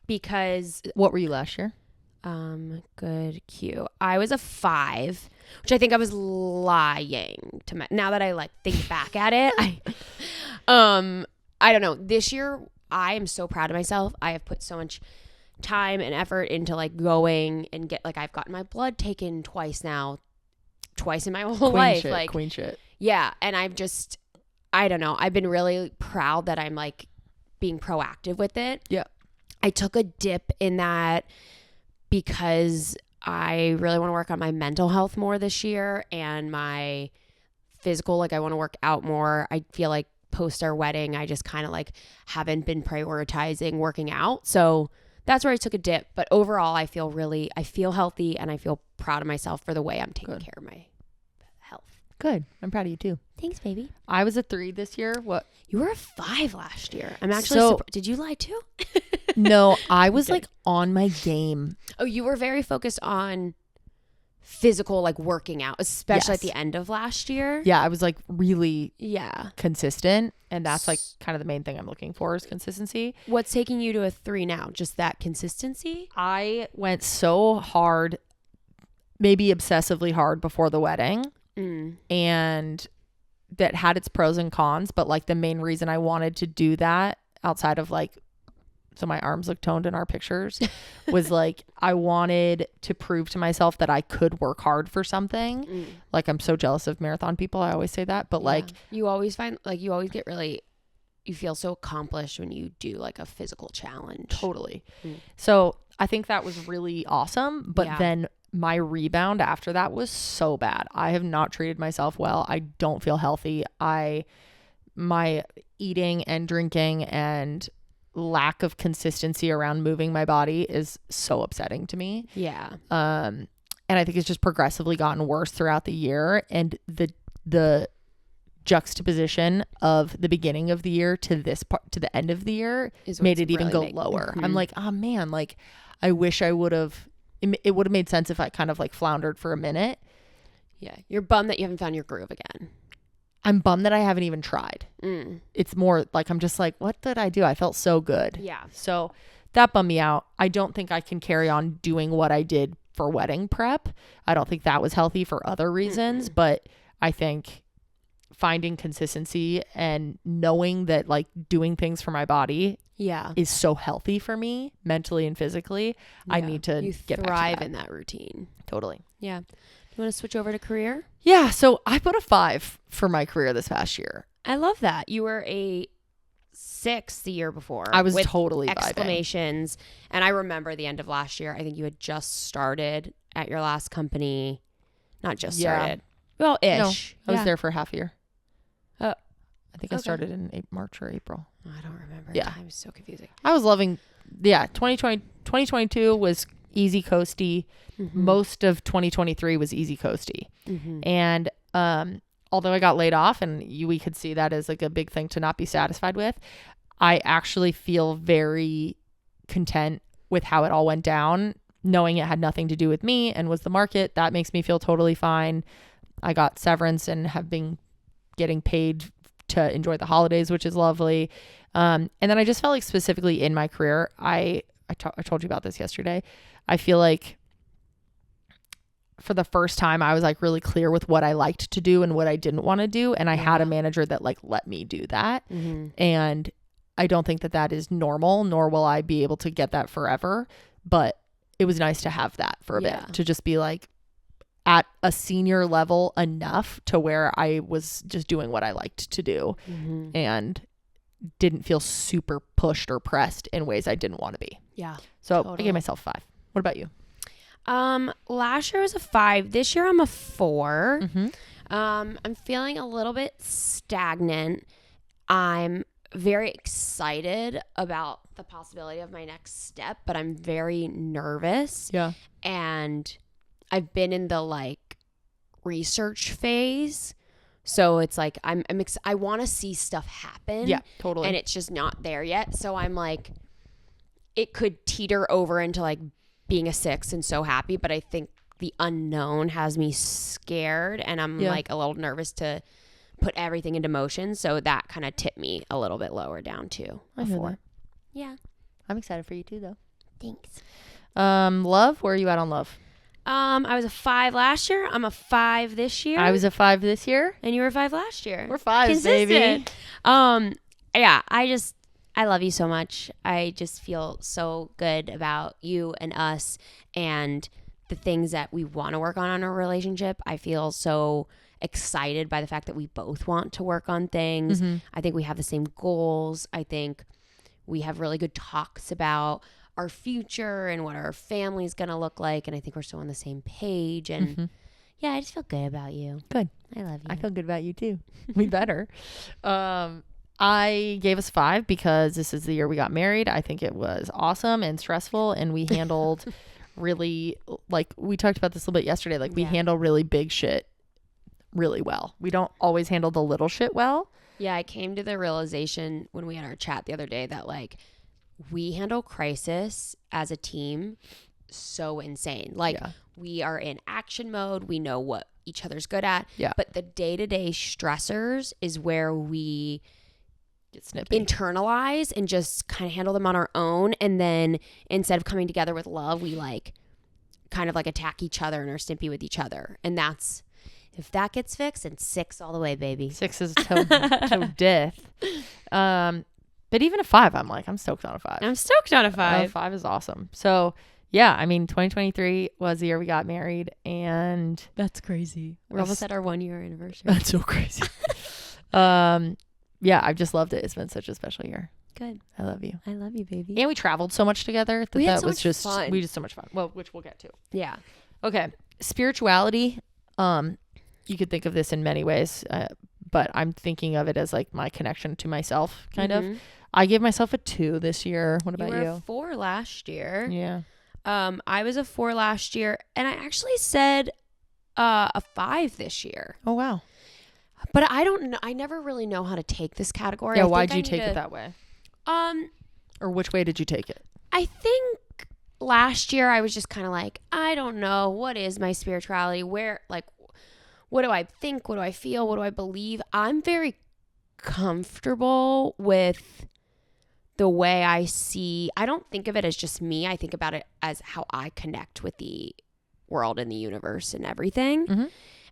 because what were you last year? good cue. I was a 5, which I think I was lying to now that I like think back at it. I don't know. This year I am so proud of myself. I have put so much time and effort into like going and get like I've gotten my blood taken twice now. Twice in my whole life. Shit, like queen shit. Yeah. And I don't know. I've been really proud that I'm like being proactive with it. Yeah. I took a dip in that because I really want to work on my mental health more this year and my physical. Like I want to work out more. I feel like post our wedding, I just kind of like haven't been prioritizing working out. So that's where I took a dip. But overall, I feel healthy and I feel proud of myself for the way I'm taking care of my health. Good. I'm proud of you too. Thanks, baby. I was a 3 this year. What? You were a 5 last year. I'm actually Did you lie too? No, I was like on my game. Oh, you were very focused on physical, like working out, especially at the end of last year. Yeah, I was like really Yeah. consistent. And that's like kind of the main thing I'm looking for is consistency. What's taking you to a 3 now? Just that consistency? I went so hard, maybe obsessively hard before the wedding. And that had its pros and cons. But like the main reason I wanted to do that outside of like, so my arms look toned in our pictures, was like I wanted to prove to myself that I could work hard for something. Like I'm so jealous of marathon people. I always say that. But like you always find like you always get really, you feel so accomplished when you do like a physical challenge. Totally. So I think that was really awesome. But then my rebound after that was so bad. I have not treated myself well. I don't feel healthy. My eating and drinking and lack of consistency around moving my body is so upsetting to me. Yeah. And I think it's just progressively gotten worse throughout the year. And the juxtaposition of the beginning of the year to this part, to the end of the year, made it even go lower. I'm like, oh man, like I wish I would have. It would have made sense if I kind of like floundered for a minute. Yeah. You're bummed that you haven't found your groove again. I'm bummed that I haven't even tried. It's more like, I'm just like, what did I do? I felt so good. Yeah. So that bummed me out. I don't think I can carry on doing what I did for wedding prep. I don't think that was healthy for other reasons, but I think finding consistency and knowing that like doing things for my body is so healthy for me mentally and physically. I need to get back to in that routine. Totally. Yeah. You want to switch over to career? Yeah. So I put a 5 for my career this past year. I love that. You were a 6 the year before. I was totally exclamations. Vibing. And I remember the end of last year. I think you had just started at your last company. Not just started. Well, ish. No, I was there for half a year. I think I Okay. started in March or April. I don't remember. Yeah. Time is so confusing. I was loving, 2022 was easy coasty. Most of 2023 was easy coasty. And although I got laid off and we could see that as like a big thing to not be satisfied with, I actually feel very content with how it all went down knowing it had nothing to do with me and was the market, that makes me feel totally fine. I got severance and have been getting paid to enjoy the holidays, which is lovely. And then I just felt like specifically in my career, I told you about this yesterday. I feel like for the first time, I was like really clear with what I liked to do and what I didn't want to do. And I had a manager that like let me do that. Mm-hmm. And I don't think that that is normal, nor will I be able to get that forever. But it was nice to have that for a bit, to just be like at a senior level enough to where I was just doing what I liked to do and didn't feel super pushed or pressed in ways I didn't want to be. Yeah. So totally. I gave myself 5. What about you? Last year was a 5. This year I'm a 4. Mm-hmm. I'm feeling a little bit stagnant. I'm very excited about the possibility of my next step, but I'm very nervous. Yeah. And I've been in the like research phase. So it's like I want to see stuff happen. Yeah, totally. And it's just not there yet. So I'm like, it could teeter over into like being a 6 and so happy, but I think the unknown has me scared and I'm like a little nervous to put everything into motion. So that kind of tipped me a little bit lower down to a 4. Yeah. I'm excited for you too though. Thanks. Love, where are you at on love? I was a 5 last year. I'm a 5 this year. I was a 5 this year. And you were a 5 last year. We're 5s, baby. Yeah, I love you so much. I just feel so good about you and us and the things that we want to work on in our relationship. I feel so excited by the fact that we both want to work on things. Mm-hmm. I think we have the same goals. I think we have really good talks about our future and what our family's going to look like. And I think we're still on the same page. And yeah, I just feel good about you. Good. I love you. I feel good about you too. We better. I gave us 5 because this is the year we got married. I think it was awesome and stressful. And we handled really, like we talked about this a little bit yesterday, like we handle really big shit really well. We don't always handle the little shit well. Yeah, I came to the realization when we had our chat the other day that like we handle crisis as a team so insane. Like we are in action mode. We know what each other's good at. Yeah. But the day-to-day stressors is where we get snippy, internalize and just kind of handle them on our own. And then instead of coming together with love, we like kind of like attack each other and are snippy with each other. And that's, if that gets fixed, then 6 all the way, baby. 6 is till death. But even a 5, I'm stoked on a 5. I'm stoked on a 5. 5 is awesome. So yeah, I mean, 2023 was the year we got married, and that's crazy. We're almost at our 1-year anniversary. That's so crazy. Yeah, I've just loved it. It's been such a special year. Good. I love you. I love you, baby. And we traveled so much together that we had that so was much just fun. We did so much fun. Well, which we'll get to. Yeah. Okay. Spirituality. You could think of this in many ways, but I'm thinking of it as like my connection to myself, kind of. I gave myself a 2 this year. What about you? You were a 4 last year. Yeah. I was a 4 last year, and I actually said a 5 this year. Oh wow. But I don't know. I never really know how to take this category. Yeah. Why'd you take it that way? Or which way did you take it? I think last year I was just kind of like, I don't know. What is my spirituality? Where, like, what do I think? What do I feel? What do I believe? I'm very comfortable with the way I see. I don't think of it as just me. I think about it as how I connect with the world and the universe and everything.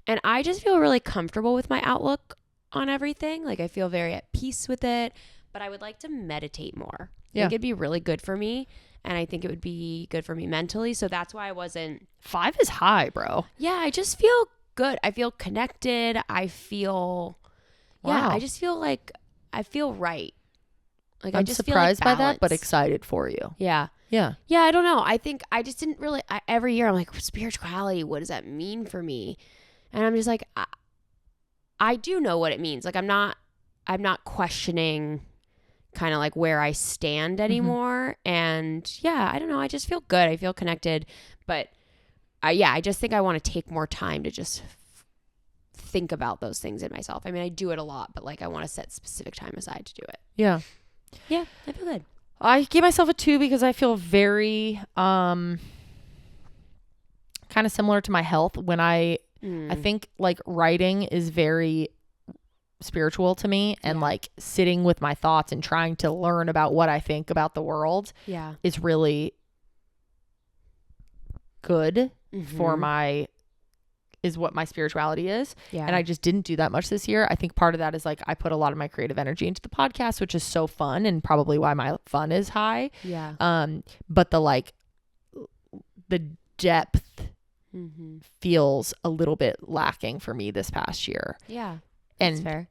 And I just feel really comfortable with my outlook on everything. Like I feel very at peace with it, but I would like to meditate more. I think it'd be really good for me. And I think it would be good for me mentally. So that's why I wasn't. 5 is high, bro. Yeah. I just feel good. I feel connected. I feel, I just feel like I feel right. Like I'm I just surprised feel like by that, but balance. excited for you. Yeah. Yeah. Yeah. I don't know. I think I just didn't really, every year I'm like, spirituality, what does that mean for me? And I'm just like, I do know what it means. Like I'm not questioning kind of like where I stand anymore. And yeah, I don't know. I just feel good. I feel connected. But I just think I want to take more time to just think about those things in myself. I mean, I do it a lot, but like I want to set specific time aside to do it. Yeah. Yeah, I feel good. I gave myself a 2 because I feel very kind of similar to my health. When I think like writing is very spiritual to me, and like sitting with my thoughts and trying to learn about what I think about the world is really good for is what my spirituality is. And I just didn't do that much this year. I think part of that is like I put a lot of my creative energy into the podcast, which is so fun and probably why my fun is high. But the depth feels a little bit lacking for me this past year. That's fair.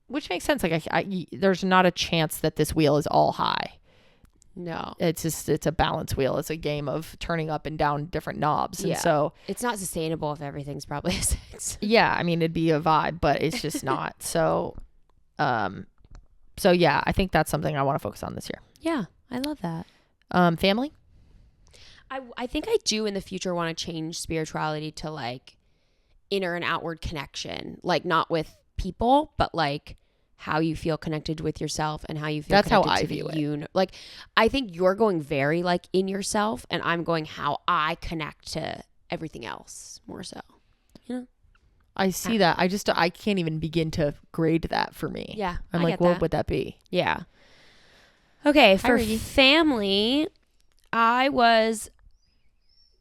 Which makes sense. Like there's not a chance that this wheel is all high. No, it's a balance wheel. It's a game of turning up and down different knobs. And so it's not sustainable if everything's probably a 6. Yeah. I mean, it'd be a vibe, but it's just not. So yeah, I think that's something I want to focus on this year. Yeah. I love that. Family. I think I do in the future want to change spirituality to like inner and outward connection, like not with people, but like how you feel connected with yourself and how you feel. That's connected how I to view it. Like, I think you're going very like in yourself, and I'm going how I connect to everything else more so. You know, I see that. I can't even begin to grade that for me. Yeah, I'm like, what would that be? Yeah. Okay, for family, I was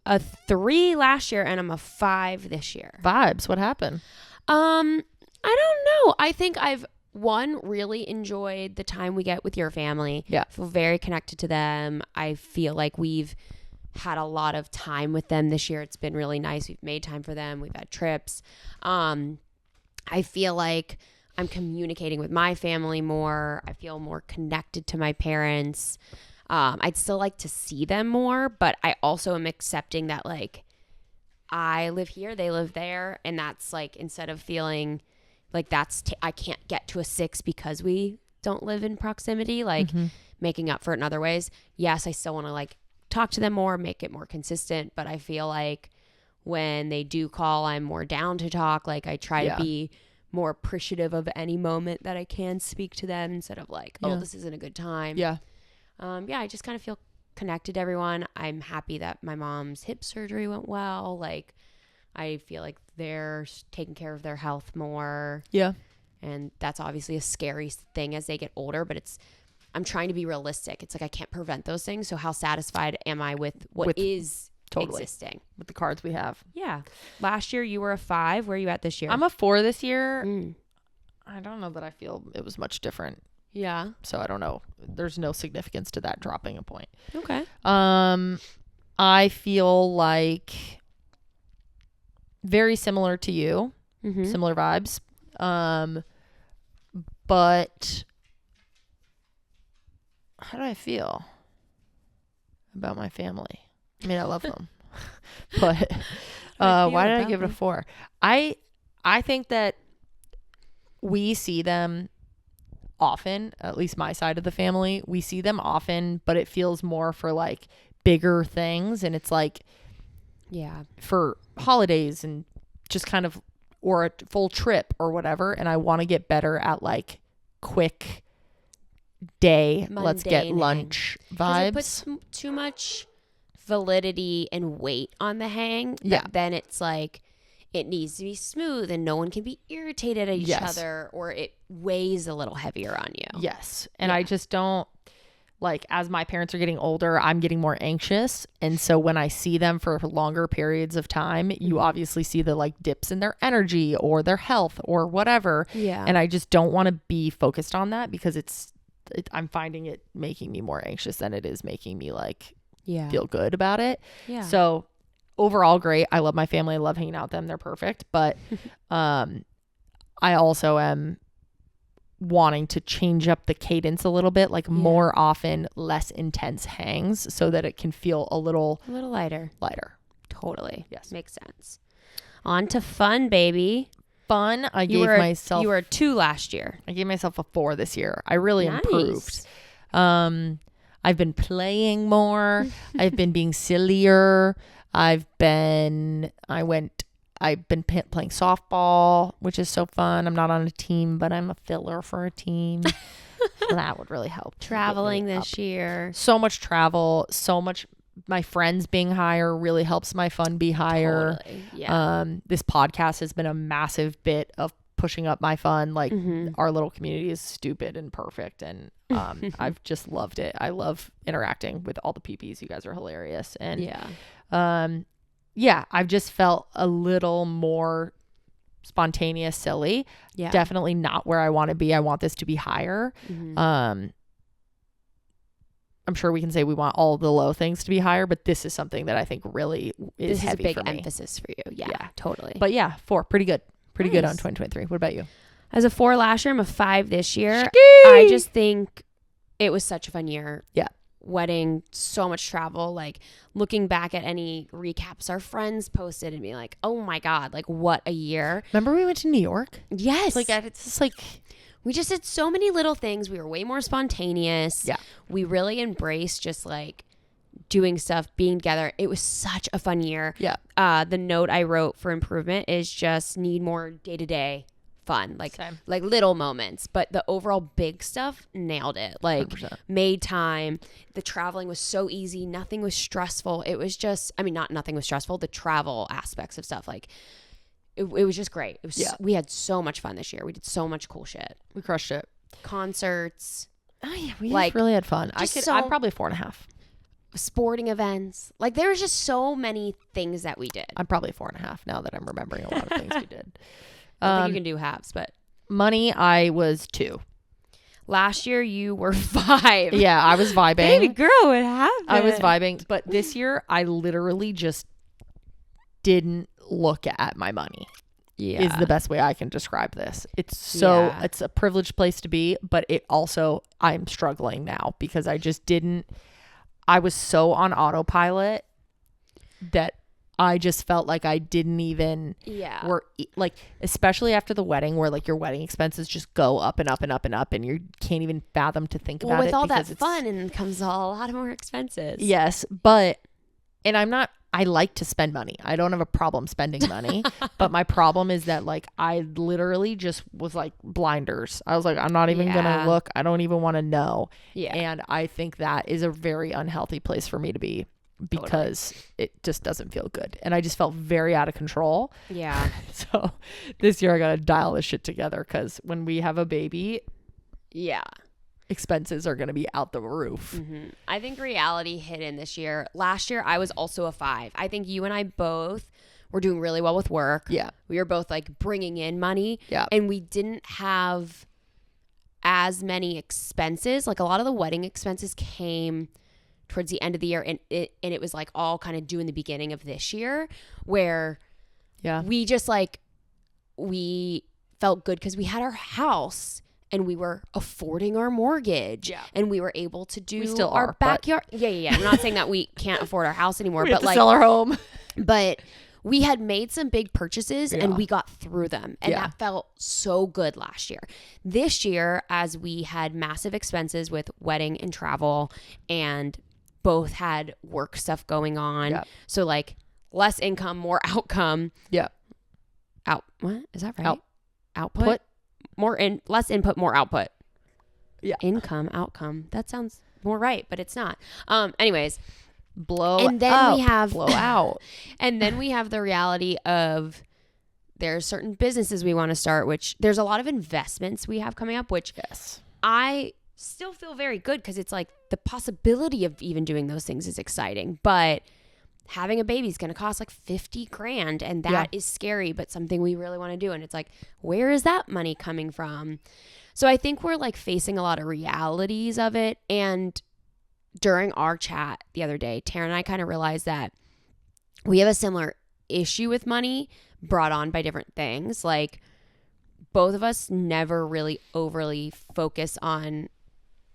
a 3 last year and I'm a 5 this year. Vibes. What happened? I don't know. I think I've really enjoyed the time we get with your family. Yeah. I feel very connected to them. I feel like we've had a lot of time with them this year. It's been really nice. We've made time for them. We've had trips. I feel like I'm communicating with my family more. I feel more connected to my parents. I'd still like to see them more, but I also am accepting that like I live here, they live there. And that's like, instead of feeling like I can't get to a 6 because we don't live in proximity, like making up for it in other ways. Yes, I still want to like talk to them more, make it more consistent. But I feel like when they do call, I'm more down to talk. Like I try to be more appreciative of any moment that I can speak to them instead of like, oh, this isn't a good time. I just kind of feel connected to everyone. I'm happy that my mom's hip surgery went well. Like I feel like they're taking care of their health more. Yeah. And that's obviously a scary thing as they get older, but I'm trying to be realistic. It's like I can't prevent those things. So how satisfied am I with what is existing? With the cards we have. Yeah. Last year you were a 5. Where are you at this year? I'm a 4 this year. I don't know that I feel it was much different. Yeah. So I don't know. There's no significance to that dropping a point. Okay. I feel like very similar to you. Similar vibes. But how do I feel about my family? I mean, I love them. But why did I give it a 4? I think that we see them often, at least my side of the family. We see them often, but it feels more for like bigger things. And it's like, for holidays and just kind of, or a full trip or whatever. And I want to get better at like quick day, mundane, let's get lunch vibes. It puts too much validity and weight on the hang. Then it's like, it needs to be smooth and no one can be irritated at each other, or it weighs a little heavier on you. Yes. And I just don't, like, as my parents are getting older, I'm getting more anxious. And so when I see them for longer periods of time, you obviously see the like dips in their energy or their health or whatever. Yeah. And I just don't want to be focused on that because I'm finding it making me more anxious than it is making me like feel good about it. Yeah. So overall, great. I love my family. I love hanging out with them. They're perfect. But I also am wanting to change up the cadence a little bit, like more often, less intense hangs so that it can feel a little lighter. Totally. Yes. Makes sense. On to fun, baby. Fun. You were a 2 last year. I gave myself a 4 this year. I really improved. I've been playing more. I've been being sillier. I've been playing softball, which is so fun. I'm not on a team, but I'm a filler for a team. So that would really help. Traveling this year. So much travel, so much my friends being higher really helps my fun be higher. Totally. Yeah. This podcast has been a massive bit of pushing up my fun. Like our little community is stupid and perfect, and I've just loved it. I love interacting with all the PPs. You guys are hilarious. And I've just felt a little more spontaneous, silly. Yeah. Definitely not where I want to be. I want this to be higher. I'm sure we can say we want all the low things to be higher, but this is something that I think really is heavy a big for me. emphasis for you. Yeah, totally. But yeah, 4, pretty good. Pretty good on 2023. What about you? As a 4 last year, I'm a 5 this year. Ski! I just think it was such a fun year. Yeah. Wedding, so much travel. Like looking back at any recaps our friends posted and being like, oh my God, like what a year. Remember we went to New York? Yes. Like it's just like we just did so many little things. We were way more spontaneous. Yeah. We really embraced just like doing stuff, being together. It was such a fun year. Yeah. The note I wrote for improvement is just need more day-to-day fun, like little moments, but the overall big stuff nailed it. Like 100%. Made time. The traveling was so easy. Nothing was stressful. It was just, I mean, not nothing was stressful. The travel aspects of stuff, like it was just great. It was, we had so much fun this year. We did so much cool shit. We crushed it. Concerts. Oh yeah, we like, just really had fun. I'm probably 4.5. Sporting events. Like there was just so many things that we did. I'm probably 4.5 now that I'm remembering a lot of things we did. I don't think you can do halves, but money, I was 2. Last year you were 5. Yeah, I was vibing. Baby girl, what happened? I was vibing, but this year I literally just didn't look at my money. Yeah. Is the best way I can describe this. It's a privileged place to be, but it also, I'm struggling now because I was so on autopilot that I just felt like I didn't even like, especially after the wedding where like your wedding expenses just go up and up and up and up and you can't even fathom to think about it. With all that fun and comes a lot more expenses. Yes, and I like to spend money. I don't have a problem spending money, but my problem is that like I literally just was like blinders. I was like, I'm not even gonna look. I don't even want to know. Yeah. And I think that is a very unhealthy place for me to be because it just doesn't feel good. And I just felt very out of control. Yeah. So this year I gotta dial this shit together because when we have a baby, expenses are going to be out the roof. I think reality hit in this year. Last year, I was also a 5. I think you and I both were doing really well with work. Yeah. We were both like bringing in money. Yeah. And we didn't have as many expenses. Like a lot of the wedding expenses came towards the end of the year. And it was like all kind of due in the beginning of this year where we just like, we felt good because we had our house. And we were affording our mortgage. Yeah. And we were able to do our backyard. Yeah. I'm not saying that we can't afford our house anymore. We had to sell our home. But we had made some big purchases and we got through them. And that felt so good last year. This year, as we had massive expenses with wedding and travel and both had work stuff going on. Yeah. So like less income, more outcome. Yeah. What? Is that right? Output? Less input, more output. Yeah. Income, outcome. That sounds more right, but it's not. Anyways, blow out. And then we have the reality of there's certain businesses we want to start, which there's a lot of investments we have coming up, which I still feel very good because it's like the possibility of even doing those things is exciting, but having a baby is going to cost like $50,000 and that is scary, but something we really want to do. And it's like, where is that money coming from? So I think we're like facing a lot of realities of it. And during our chat the other day, Tara and I kind of realized that we have a similar issue with money brought on by different things. Like both of us never really overly focus on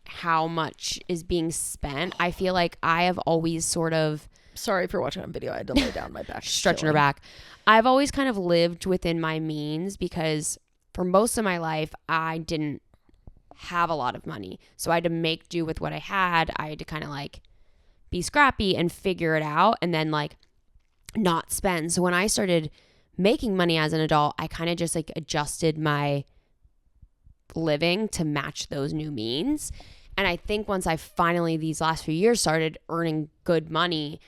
how much is being spent. I feel like I have always sort of, sorry for watching on video. I had to lay down my back. Stretching her back. I've always kind of lived within my means because for most of my life, I didn't have a lot of money. So I had to make do with what I had. I had to kind of like be scrappy and figure it out and then like not spend. So when I started making money as an adult, I kind of just like adjusted my living to match those new means. And I think once I finally, these last few years, started earning good money,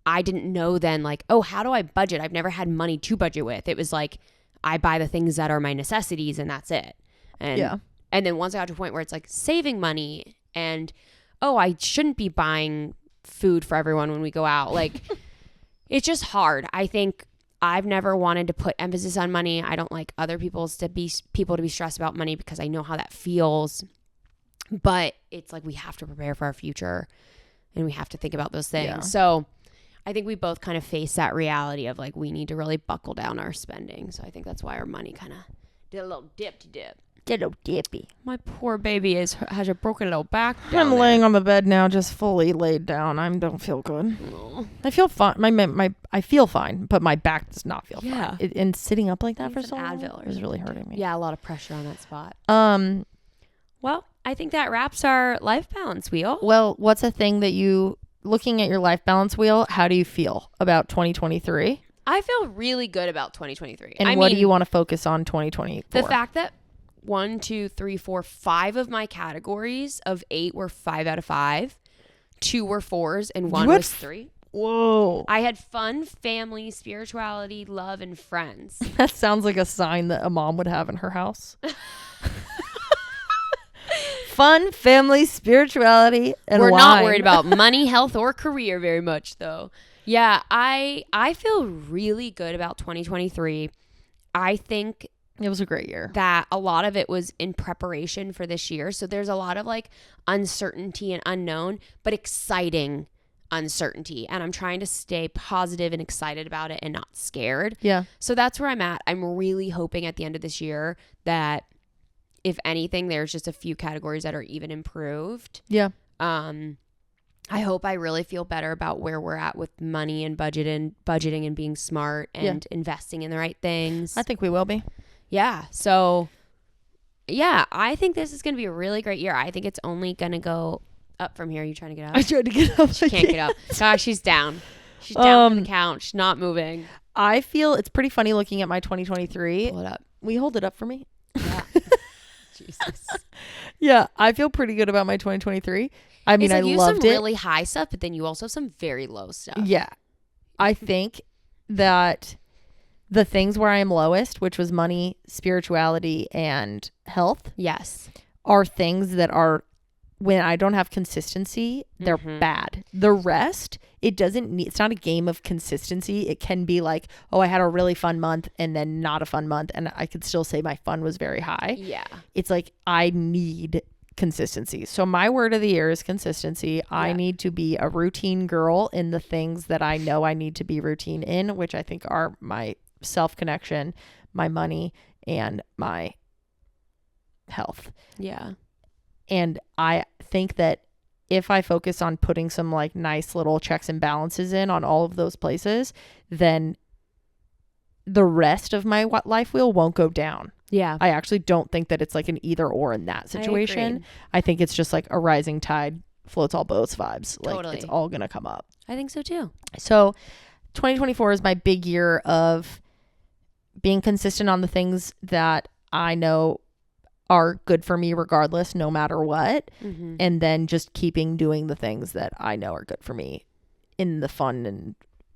I didn't know then, like, oh, how do I budget? I've never had money to budget with. It was like, I buy the things that are my necessities and that's it. And then once I got to a point where it's like saving money and, oh, I shouldn't be buying food for everyone when we go out. Like, it's just hard. I think I've never wanted to put emphasis on money. I don't like other people to be stressed about money because I know how that feels. But it's like we have to prepare for our future and we have to think about those things. Yeah. So I think we both kind of face that reality of like we need to really buckle down our spending. So I think that's why our money kind of did a little dip. Did a dippy. My poor baby has a broken little back. I'm laying on the bed now, just fully laid down. I don't feel good. Oh. I feel fine. I feel fine, but my back does not feel fine. And sitting up like that for so long is really hurting me. Yeah, a lot of pressure on that spot. Well, I think that wraps our life balance wheel. Well, what's a thing that looking at your life balance wheel, how do you feel about 2023? I feel really good about 2023. And what do you want to focus on 2024? The fact that 1, 2, 3, 4, 5 of my categories of 8 were 5 out of 5. 2 were 4s and 1 was 3. Whoa. I had fun, family, spirituality, love, and friends. That sounds like a sign that a mom would have in her house. Fun, family, spirituality, and We're wine. not worried about money, health, or career very much, though. Yeah, I feel really good about 2023. I think it was a great year. That a lot of it was in preparation for this year. So there's a lot of like uncertainty and unknown, but exciting uncertainty. And I'm trying to stay positive and excited about it and not scared. Yeah. So that's where I'm at. I'm really hoping at the end of this year that if anything, there's just a few categories that are even improved. Yeah. I hope I really feel better about where we're at with money and budgeting and being smart and investing in the right things. I think we will be. Yeah. So, yeah, I think this is going to be a really great year. I think it's only going to go up from here. Are you trying to get up? I tried to get up. She can't get up. Gosh, she's down. She's down from the couch, not moving. I feel it's pretty funny looking at my 2023. Pull it up. Will you hold it up for me? Yeah. Jesus. Yeah, I feel pretty good about my 2023. I mean, I loved it. You have some really high stuff, but then you also have some very low stuff. Yeah. I think that the things where I am lowest, which was money, spirituality, and health. Yes. Are things that are, when I don't have consistency, they're bad. The rest, it's not a game of consistency. It can be like, oh, I had a really fun month and then not a fun month. And I could still say my fun was very high. Yeah. It's like, I need consistency. So my word of the year is consistency. Yeah. I need to be a routine girl in the things that I know I need to be routine in, which I think are my self-connection, my money, and my health. Yeah. And I think that if I focus on putting some like nice little checks and balances in on all of those places, then the rest of my life wheel won't go down. Yeah. I actually don't think that it's like an either or in that situation. I think it's just like a rising tide floats all boats vibes. Like it's all going to come up. I think so too. So 2024 is my big year of being consistent on the things that I know are good for me regardless, no matter what. Mm-hmm. And then just keeping doing the things that I know are good for me in the fun and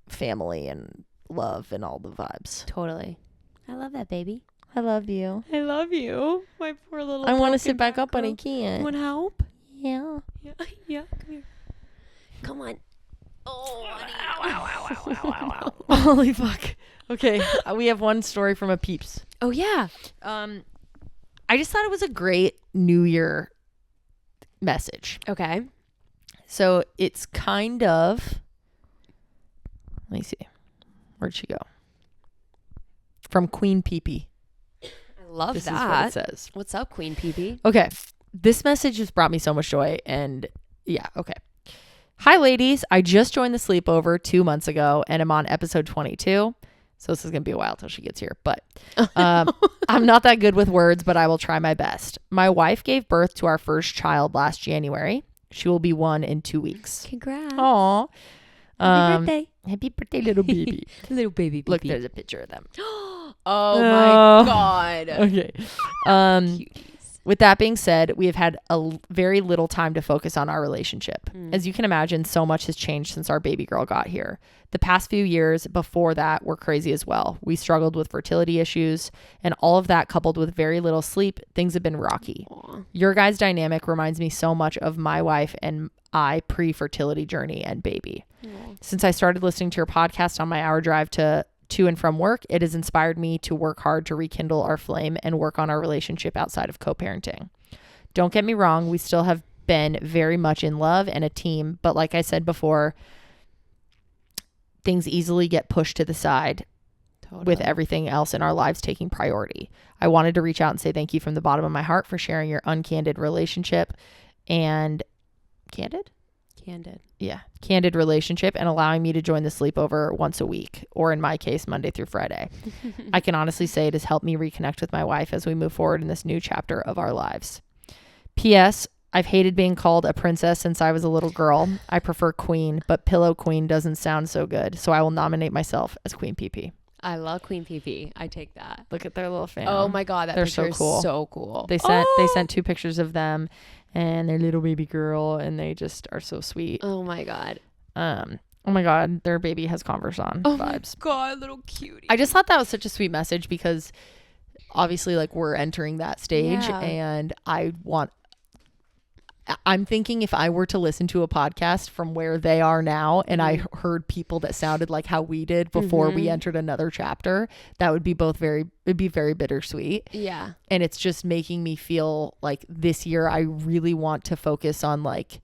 family and love and all the vibes. Totally. I love that, baby. I love you. I love you. My poor little I want to sit back up, but I can't. You want help? Yeah. Yeah. Come here. Come on. Oh, honey. Ow. Holy fuck. Okay. We have one story from a peeps. Oh, yeah. I just thought it was a great New Year message. Okay. So it's kind of, let me see. Where'd she go? From Queen Peepee. I love this that. Is what it says. What's up, Queen Peepee? Okay. This message just brought me so much joy. And yeah, okay. Hi, ladies. I just joined the sleepover 2 months ago and I'm on episode 22. So this is going to be a while till she gets here. But I'm not that good with words, but I will try my best. My wife gave birth to our first child last January. She will be 1 in 2 weeks. Congrats. Aw. Happy birthday. Happy birthday, little baby. Little baby. Look, there's a picture of them. Oh my God. Okay. Cuties. With that being said, we have had very little time to focus on our relationship. As you can imagine, so much has changed since our baby girl got here. The past few years before that were crazy as well. We struggled with fertility issues, and all of that coupled with very little sleep, things have been rocky. Aww. Your guys' dynamic reminds me so much of my wife and I pre-fertility journey and baby. Aww. Since I started listening to your podcast on my hour drive to and from work, it has inspired me to work hard to rekindle our flame and work on our relationship outside of co-parenting. Don't get me wrong, we still have been very much in love and a team, but like I said before, things easily get pushed to the side with everything else in our lives taking priority. I wanted to reach out and say thank you from the bottom of my heart for sharing your uncandid relationship and candid relationship and allowing me to join the sleepover once a week, or in my case, Monday through Friday. I can honestly say it has helped me reconnect with my wife as we move forward in this new chapter of our lives. P.S. I've hated being called a princess since I was a little girl. I prefer queen, but pillow queen doesn't sound so good, so I will nominate myself as Queen PP. I love Queen PP. I take that. Look at their little fan. Oh my God, that They're picture so is so cool. They sent 2 pictures of them and their little baby girl, and they just are so sweet. Oh my God. Oh my God, their baby has Converse on vibes. My God, little cutie. I just thought that was such a sweet message because obviously like we're entering that stage, and I'm thinking if I were to listen to a podcast from where they are now and I heard people that sounded like how we did before we entered another chapter, that would be it'd be very bittersweet. Yeah. And it's just making me feel like this year I really want to focus on like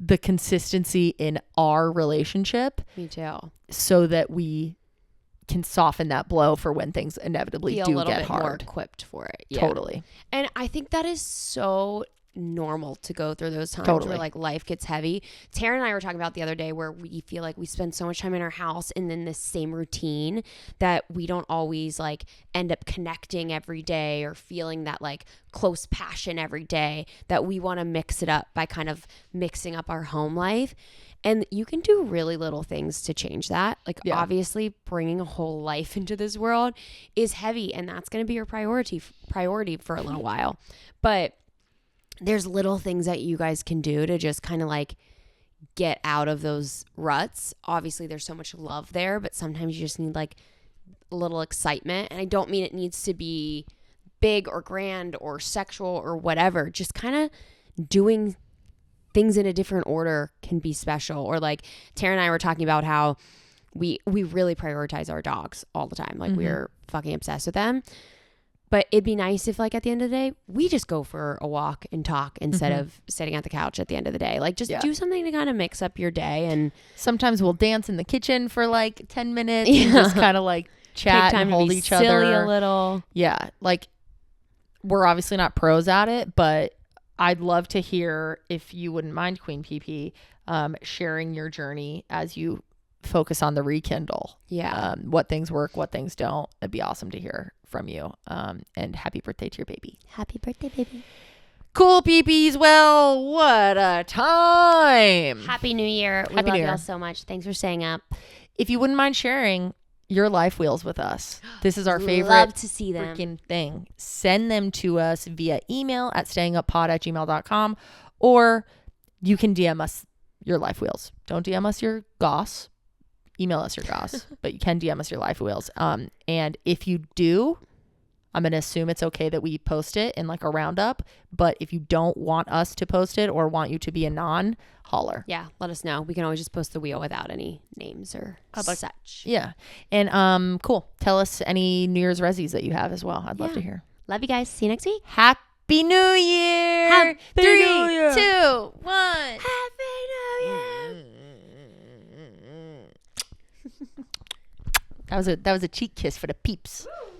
the consistency in our relationship. Me too. So that we can soften that blow for when things inevitably Be a do little get bit hard. more equipped for it. Yeah. Totally. And I think that is so normal to go through those times where like life gets heavy. Tara and I were talking about the other day where we feel like we spend so much time in our house and then this same routine that we don't always like end up connecting every day or feeling that like close passion every day, that we want to mix it up by kind of mixing up our home life. And you can do really little things to change that. Like obviously bringing a whole life into this world is heavy, and that's going to be your priority for a little while. But there's little things that you guys can do to just kind of like get out of those ruts. Obviously there's so much love there, but sometimes you just need like a little excitement. And I don't mean it needs to be big or grand or sexual or whatever. Just kind of doing things in a different order can be special. Or like Tara and I were talking about how we really prioritize our dogs all the time. Like we're fucking obsessed with them. But it'd be nice if like at the end of the day, we just go for a walk and talk instead of sitting at the couch at the end of the day. Like just do something to kind of mix up your day. And sometimes we'll dance in the kitchen for like 10 minutes and just kind of like chat and hold each other a little. Yeah. Like we're obviously not pros at it, but I'd love to hear, if you wouldn't mind, Queen PP, sharing your journey as you focus on the rekindle. Yeah. What things work, what things don't. It'd be awesome to hear from you. And happy birthday to your baby. Happy birthday, baby. Cool, peepees. Well, what a time. Happy New Year. We love y'all so much. Thanks for staying up. If you wouldn't mind sharing your life wheels with us, this is our favorite. Love to see them. Freaking thing. Send them to us via email at stayinguppod@gmail.com, or you can DM us your life wheels. Don't DM us your goss. Email us your goss, but you can DM us your life wheels. And if you do, I'm going to assume it's okay that we post it in like a roundup. But if you don't want us to post it or want you to be a holler. Yeah, let us know. We can always just post the wheel without any names or such. Yeah. And cool. Tell us any New Year's resis that you have as well. I'd love to hear. Love you guys. See you next week. Happy New Year. Happy 3, New Year. 2, 1. Happy New Year. That was a cheek kiss for the peeps.